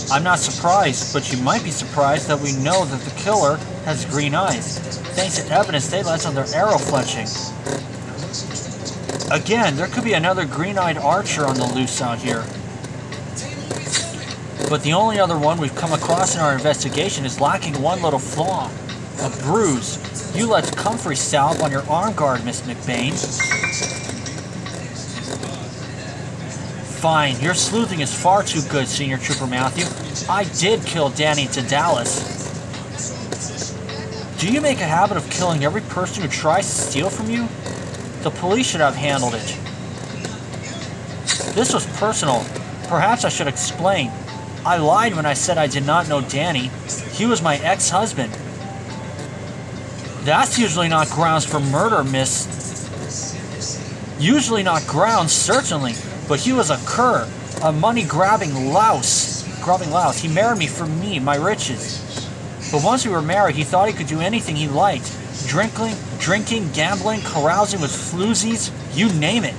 I'm not surprised, but you might be surprised that we know that the killer has green eyes, thanks to evidence they left on their arrow fletching. Again, there could be another green-eyed archer on the loose out here. But the only other one we've come across in our investigation is lacking one little flaw. A bruise. You left comfrey salve on your arm guard, Miss McBain. Fine, your sleuthing is far too good, Senior Trooper Matthew. I did kill Danny Daedalus. Do you make a habit of killing every person who tries to steal from you? The police should have handled it. This was personal. Perhaps I should explain. I lied when I said I did not know Danny. He was my ex-husband. That's usually not grounds for murder, miss. Usually not grounds, certainly. But he was a cur, a money-grabbing louse. He married me for me, my riches. But once we were married, he thought he could do anything he liked. Drinking, gambling, carousing with floozies, you name it.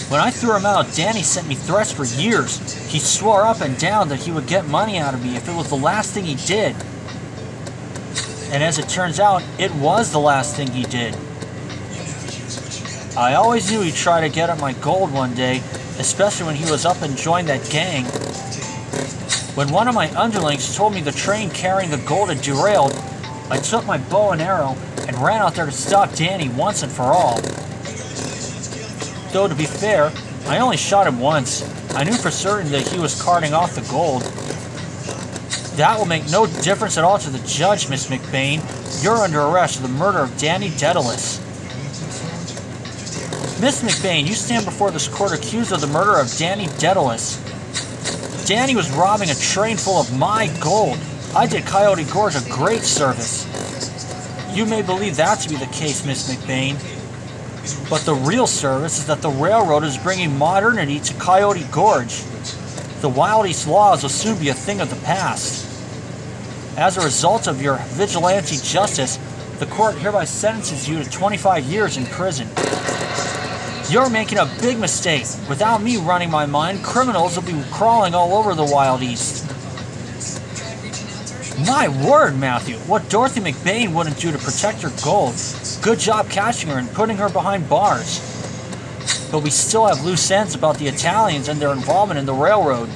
When I threw him out, Danny sent me threats for years. He swore up and down that he would get money out of me if it was the last thing he did. And as it turns out, it was the last thing he did. I always knew he'd try to get at my gold one day, especially when he was up and joined that gang. When one of my underlings told me the train carrying the gold had derailed, I took my bow and arrow and ran out there to stop Danny once and for all. Though, to be fair, I only shot him once. I knew for certain that he was carting off the gold. That will make no difference at all to the judge, Miss McBain. You're under arrest for the murder of Danny Daedalus. Miss McBain, you stand before this court accused of the murder of Danny Daedalus. Danny was robbing a train full of my gold. I did Coyote Gorge a great service. You may believe that to be the case, Miss McBain. But the real service is that the railroad is bringing modernity to Coyote Gorge. The Wild East laws will soon be a thing of the past. As a result of your vigilante justice, the court hereby sentences you to 25 years in prison. You're making a big mistake. Without me running my mind, criminals will be crawling all over the Wild East. My word, Matthew, what Dorothy McBain wouldn't do to protect her gold. Good job catching her and putting her behind bars. But we still have loose ends about the Italians and their involvement in the railroad.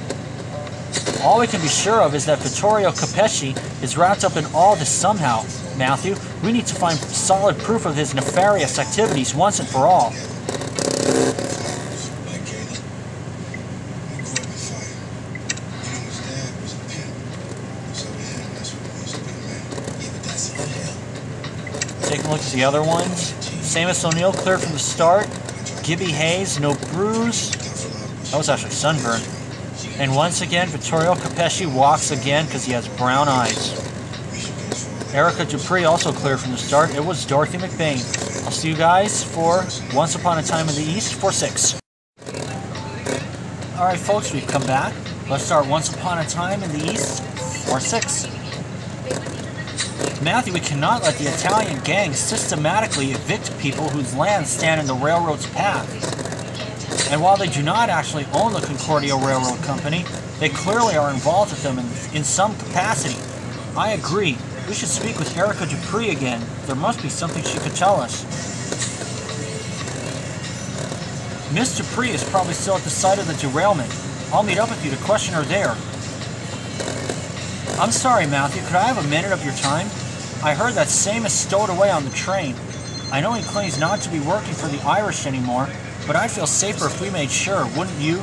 All we can be sure of is that Vittorio Capecchi is wrapped up in all this somehow. Matthew, we need to find solid proof of his nefarious activities once and for all. Take a look at the other ones. Seamus O'Neill cleared from the start. Gibby Hayes, no bruise. That was actually sunburn. And once again, Vittorio Capecchi walks again because he has brown eyes. Erica Dupree also cleared from the start. It was Dorothy McBain. I'll see you guys for Once Upon a Time in the East for 6. Alright folks, we've come back. Let's start Once Upon a Time in the East for 6. Matthew, we cannot let the Italian gang systematically evict people whose lands stand in the railroad's path. And while they do not actually own the Concordia Railroad Company, they clearly are involved with them in some capacity. I agree. We should speak with Erica Dupree again. There must be something she could tell us. Miss Dupree is probably still at the site of the derailment. I'll meet up with you to question her there. I'm sorry, Matthew. Could I have a minute of your time? I heard that Sam is stowed away on the train. I know he claims not to be working for the Irish anymore, but I'd feel safer if we made sure, wouldn't you?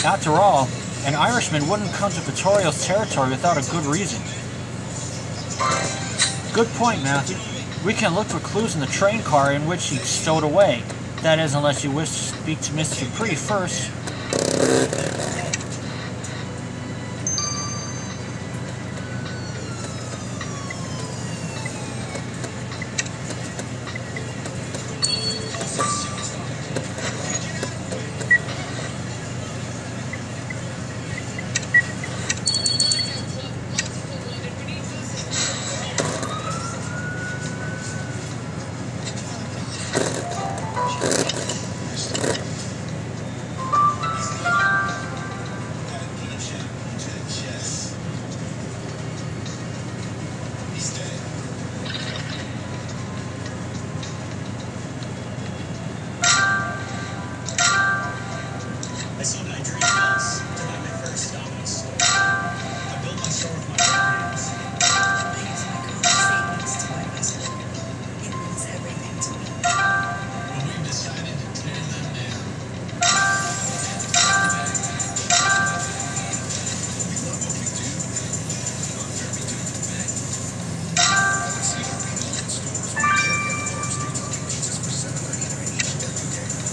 After all, an Irishman wouldn't come to Vittorio's territory without a good reason. Good point, Matthew. We can look for clues in the train car in which he's stowed away. That is, unless you wish to speak to Mr. Dupree first.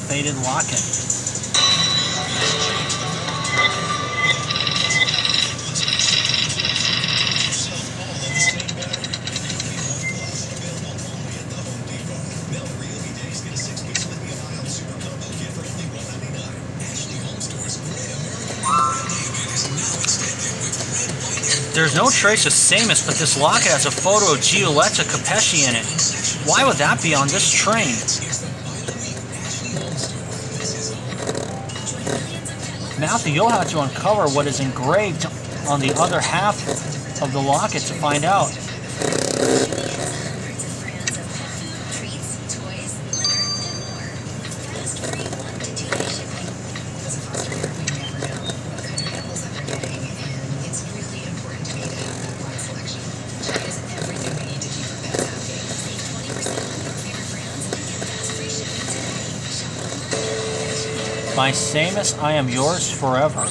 Faded locket. There's no trace of Seamus, but this locket has a photo of Giulietta Capecchi in it. Why would that be on this train? Matthew, you'll have to uncover what is engraved on the other half of the locket to find out. My Samus, I am yours forever.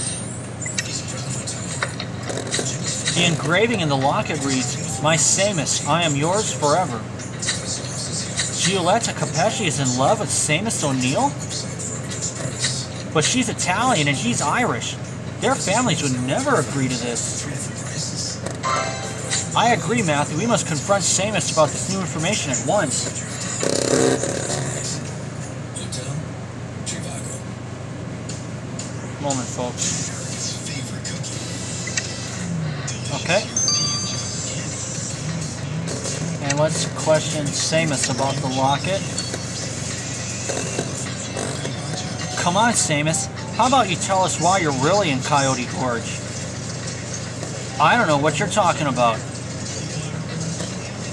The engraving in the locket reads, My Samus, I am yours forever. Giulietta Capesci is in love with Samus O'Neill? But she's Italian and he's Irish. Their families would never agree to this. I agree, Matthew. We must confront Samus about this new information at once. Moment, folks. Okay. And let's question Samus about the locket. Come on, Samus. How about you tell us why you're really in Coyote Gorge? I don't know what you're talking about.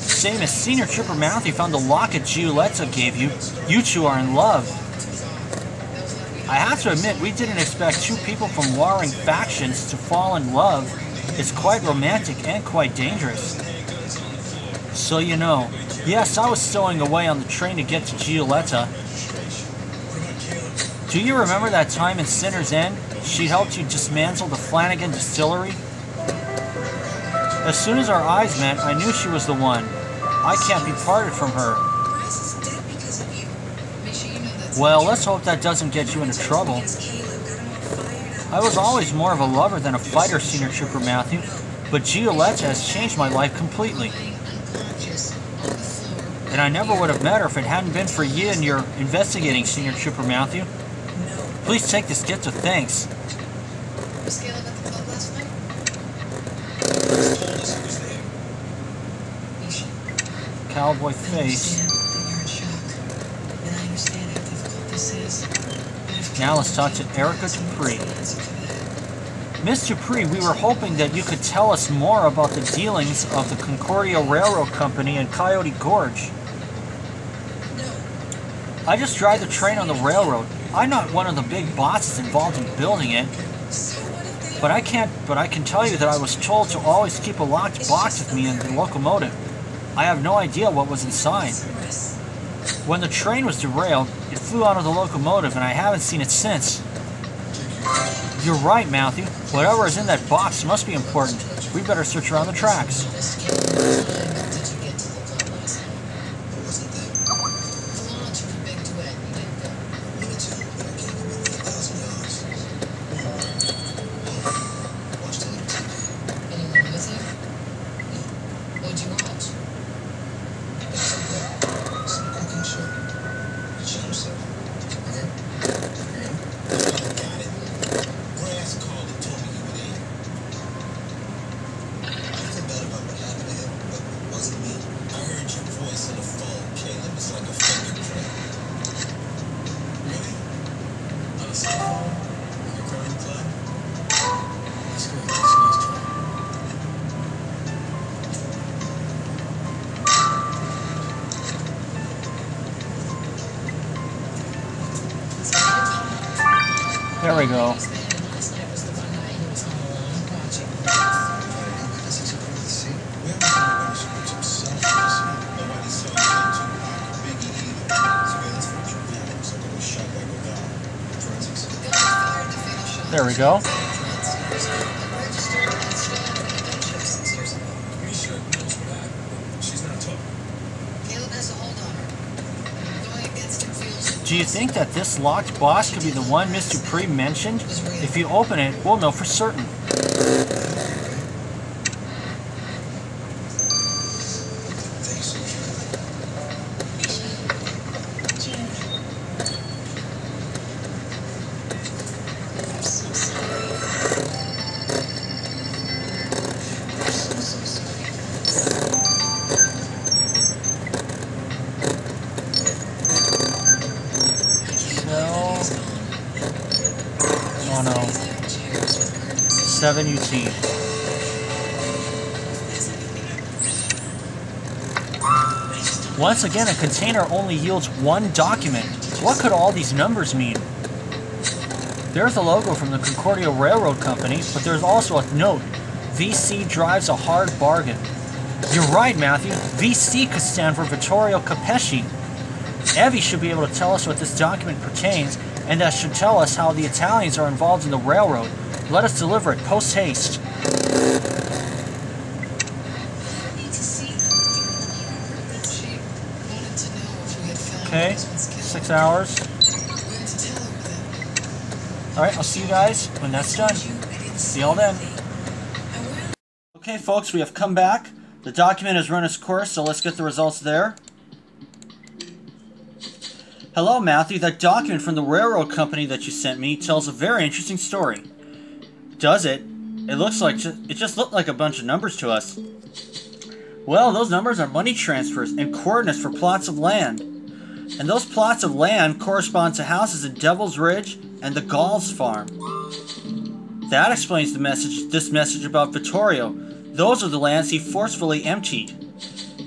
Samus, Senior Trooper Matthew found the locket Giulietta gave you. You two are in love. I have to admit, we didn't expect two people from warring factions to fall in love. It's quite romantic and quite dangerous. So you know, yes, I was stowing away on the train to get to Giulietta. Do you remember that time in Sinner's End? She helped you dismantle the Flanagan distillery? As soon as our eyes met, I knew she was the one. I can't be parted from her. Well, let's hope that doesn't get you into trouble. I was always more of a lover than a fighter, Senior Trooper Matthew, but Giulietta has changed my life completely. And I never would have met her if it hadn't been for you and your investigating, Senior Trooper Matthew. Please take this gift of thanks. Cowboy face. Now let's talk to Erica Dupree. Miss Dupree, we were hoping that you could tell us more about the dealings of the Concordia Railroad Company and Coyote Gorge. I just drive the train on the railroad. I'm not one of the big bosses involved in building it. But I can tell you that I was told to always keep a locked box with me in the locomotive. I have no idea what was inside. When the train was derailed, it flew out of the locomotive and I haven't seen it since. You're right, Matthew. Whatever is in that box must be important. We better search around the tracks. There we go. There we go. Do you think that this locked box could be the one Miss Dupree mentioned? If you open it, we'll know for certain. Oh no. 7 UT. Once again, a container only yields one document. What could all these numbers mean? There's the logo from the Concordia Railroad Company, but there's also a note. VC drives a hard bargain. You're right, Matthew. VC could stand for Vittorio Capesci. Evie should be able to tell us what this document pertains, and that should tell us how the Italians are involved in the railroad. Let us deliver it post-haste. Okay, 6 hours. Alright, I'll see you guys when that's done. See y'all then. Okay, folks, we have come back. The document has run its course, so let's get the results there. Hello, Matthew. That document from the railroad company that you sent me tells a very interesting story. Does it? It looks like it just looked like a bunch of numbers to us. Well, those numbers are money transfers and coordinates for plots of land. And those plots of land correspond to houses in Devil's Ridge and the Galls farm. That explains this message about Vittorio. Those are the lands he forcefully emptied.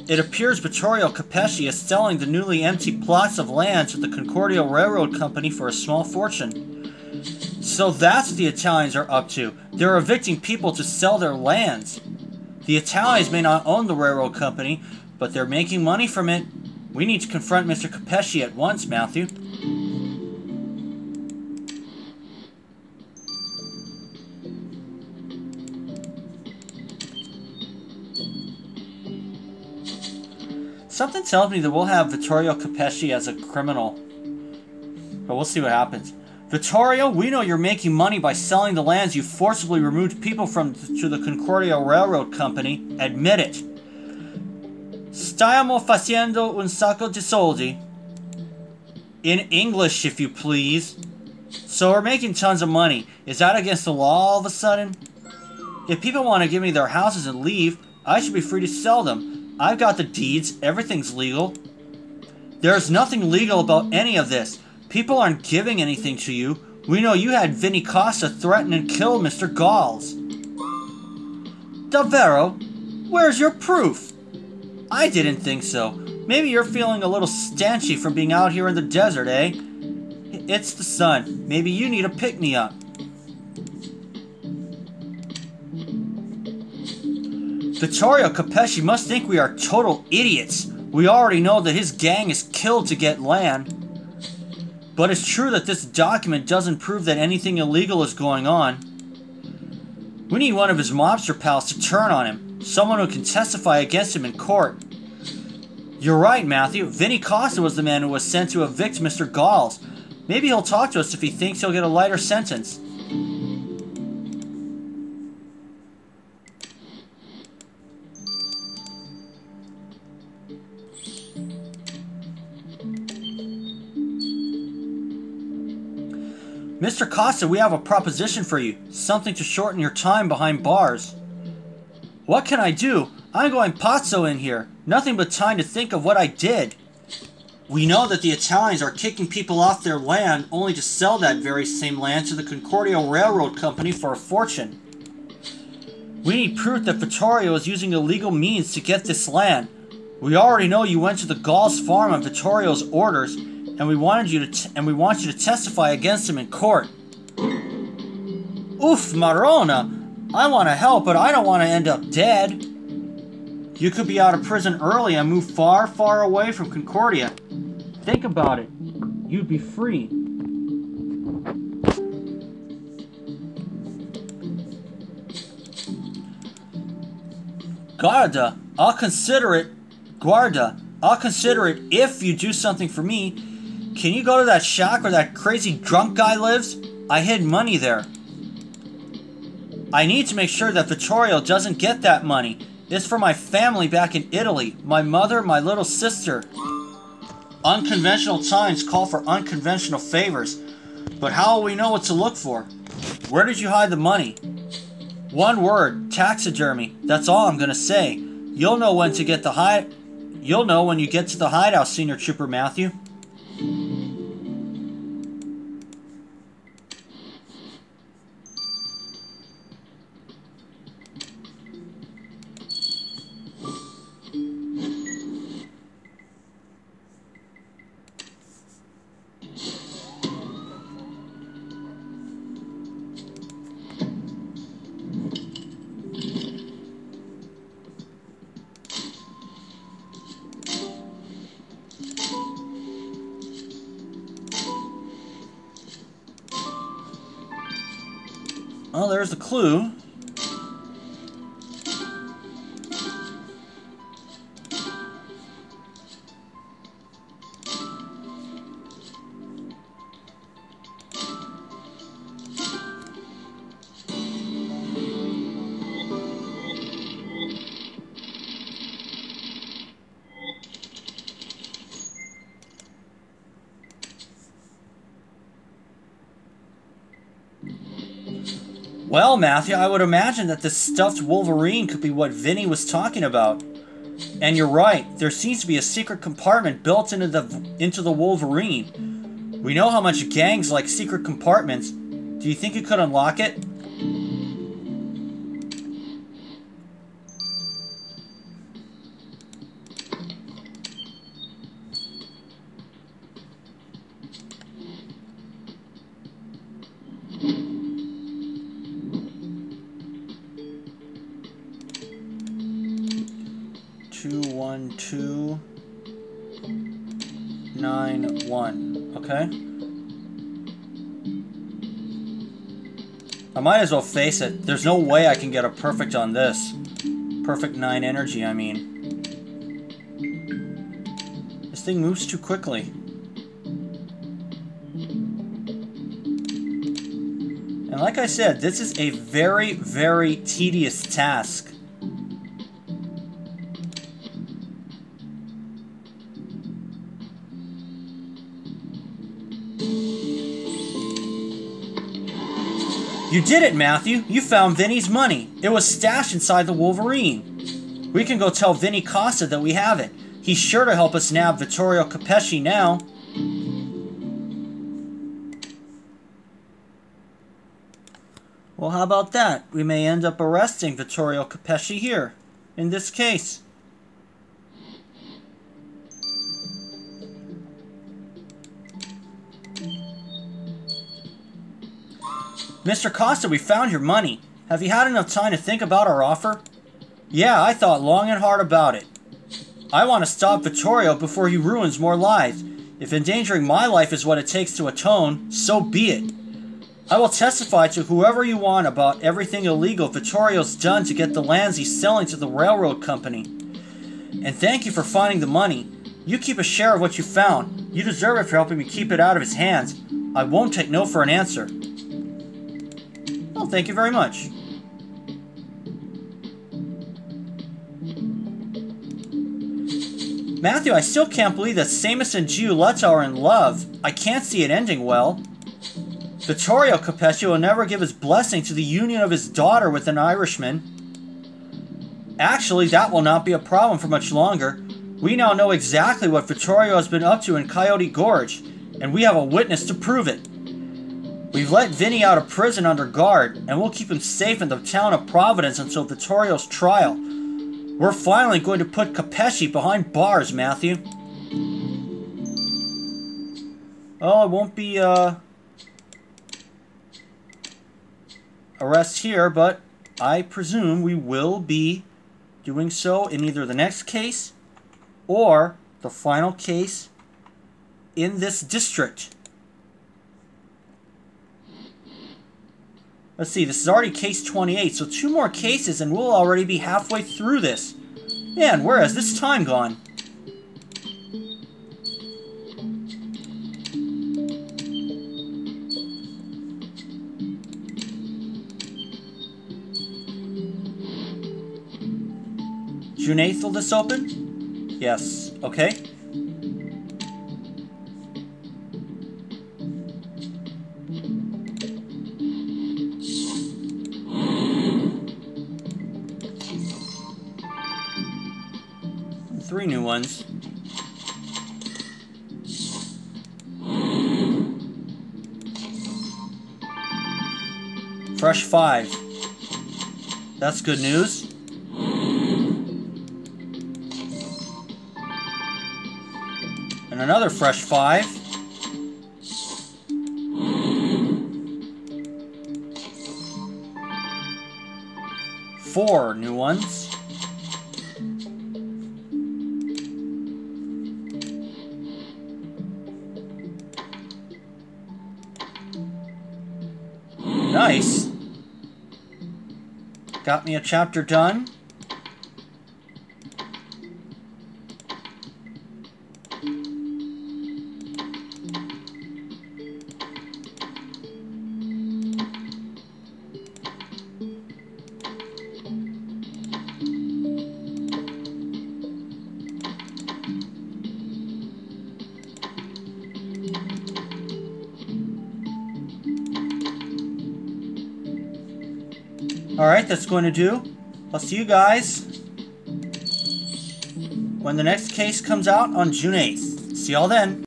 It appears Vittorio Capesci is selling the newly emptied plots of land to the Concordia Railroad Company for a small fortune. So that's what the Italians are up to. They're evicting people to sell their lands. The Italians may not own the railroad company, but they're making money from it. We need to confront Mr. Capesci at once, Matthew. Something tells me that we'll have Vittorio Capesci as a criminal. But we'll see what happens. Vittorio, we know you're making money by selling the lands you forcibly removed people from to the Concordia Railroad Company. Admit it. Stiamo facendo un sacco di soldi. In English, if you please. So we're making tons of money. Is that against the law all of a sudden? If people want to give me their houses and leave, I should be free to sell them. I've got the deeds. Everything's legal. There's nothing legal about any of this. People aren't giving anything to you. We know you had Vinny Costa threaten and kill Mr. Galls. Davvero? Where's your proof? I didn't think so. Maybe you're feeling a little stanchy from being out here in the desert, eh? It's the sun. Maybe you need a pick-me-up. Vittorio Capesci must think we are total idiots. We already know that his gang is killed to get land. But it's true that this document doesn't prove that anything illegal is going on. We need one of his mobster pals to turn on him. Someone who can testify against him in court. You're right, Matthew. Vinny Costa was the man who was sent to evict Mr. Galls. Maybe he'll talk to us if he thinks he'll get a lighter sentence. Mr. Costa, we have a proposition for you. Something to shorten your time behind bars. What can I do? I'm going pazzo in here. Nothing but time to think of what I did. We know that the Italians are kicking people off their land only to sell that very same land to the Concordia Railroad Company for a fortune. We need proof that Vittorio is using illegal means to get this land. We already know you went to the Galls farm on Vittorio's orders, and we want you to testify against him in court. Oof, Marona! I want to help, but I don't want to end up dead. You could be out of prison early and move far, far away from Concordia. Think about it. You'd be free. Guarda, I'll consider it. Guarda, I'll consider it if you do something for me. Can you go to that shack where that crazy drunk guy lives? I hid money there. I need to make sure that Vittorio doesn't get that money. It's for my family back in Italy. My mother, my little sister. Unconventional times call for unconventional favors. But how will we know what to look for? Where did you hide the money? One word, taxidermy. That's all I'm gonna say. You'll know when to get the You'll know when you get to the hideout, Senior Trooper Matthew. Well, there's the clue. Well, Matthew, I would imagine that this stuffed Wolverine could be what Vinny was talking about. And you're right, there seems to be a secret compartment built into the Wolverine. We know how much gangs like secret compartments. Do you think you could unlock it? Okay. I might as well face it. There's no way I can get a perfect on this. Perfect 9 energy, I mean. This thing moves too quickly. And like I said, this is a very, very tedious task. You did it, Matthew! You found Vinny's money! It was stashed inside the Wolverine! We can go tell Vinny Costa that we have it. He's sure to help us nab Vittorio Capesci now. Well, how about that? We may end up arresting Vittorio Capesci here, in this case. Mr. Costa, we found your money. Have you had enough time to think about our offer? Yeah, I thought long and hard about it. I want to stop Vittorio before he ruins more lives. If endangering my life is what it takes to atone, so be it. I will testify to whoever you want about everything illegal Vittorio's done to get the lands he's selling to the railroad company. And thank you for finding the money. You keep a share of what you found. You deserve it for helping me keep it out of his hands. I won't take no for an answer. Well, thank you very much. Matthew, I still can't believe that Samus and Giulietta are in love. I can't see it ending well. Vittorio Capesci will never give his blessing to the union of his daughter with an Irishman. Actually, that will not be a problem for much longer. We now know exactly what Vittorio has been up to in Coyote Gorge, and we have a witness to prove it. We've let Vinny out of prison under guard, and we'll keep him safe in the town of Providence until Vittorio's trial. We're finally going to put Capesci behind bars, Matthew. Oh, it won't be, arrest here, but I presume we will be doing so in either the next case or the final case in this district. Let's see, this is already case 28, so 2 more cases and we'll already be halfway through this. Man, where has this time gone? June 8th will this open? Yes, okay. Three new ones. Fresh 5. That's good news. And another fresh 5. Four new ones. Nice. Got me a chapter done. Alright, that's going to do. I'll see you guys when the next case comes out on June 8th. See y'all then.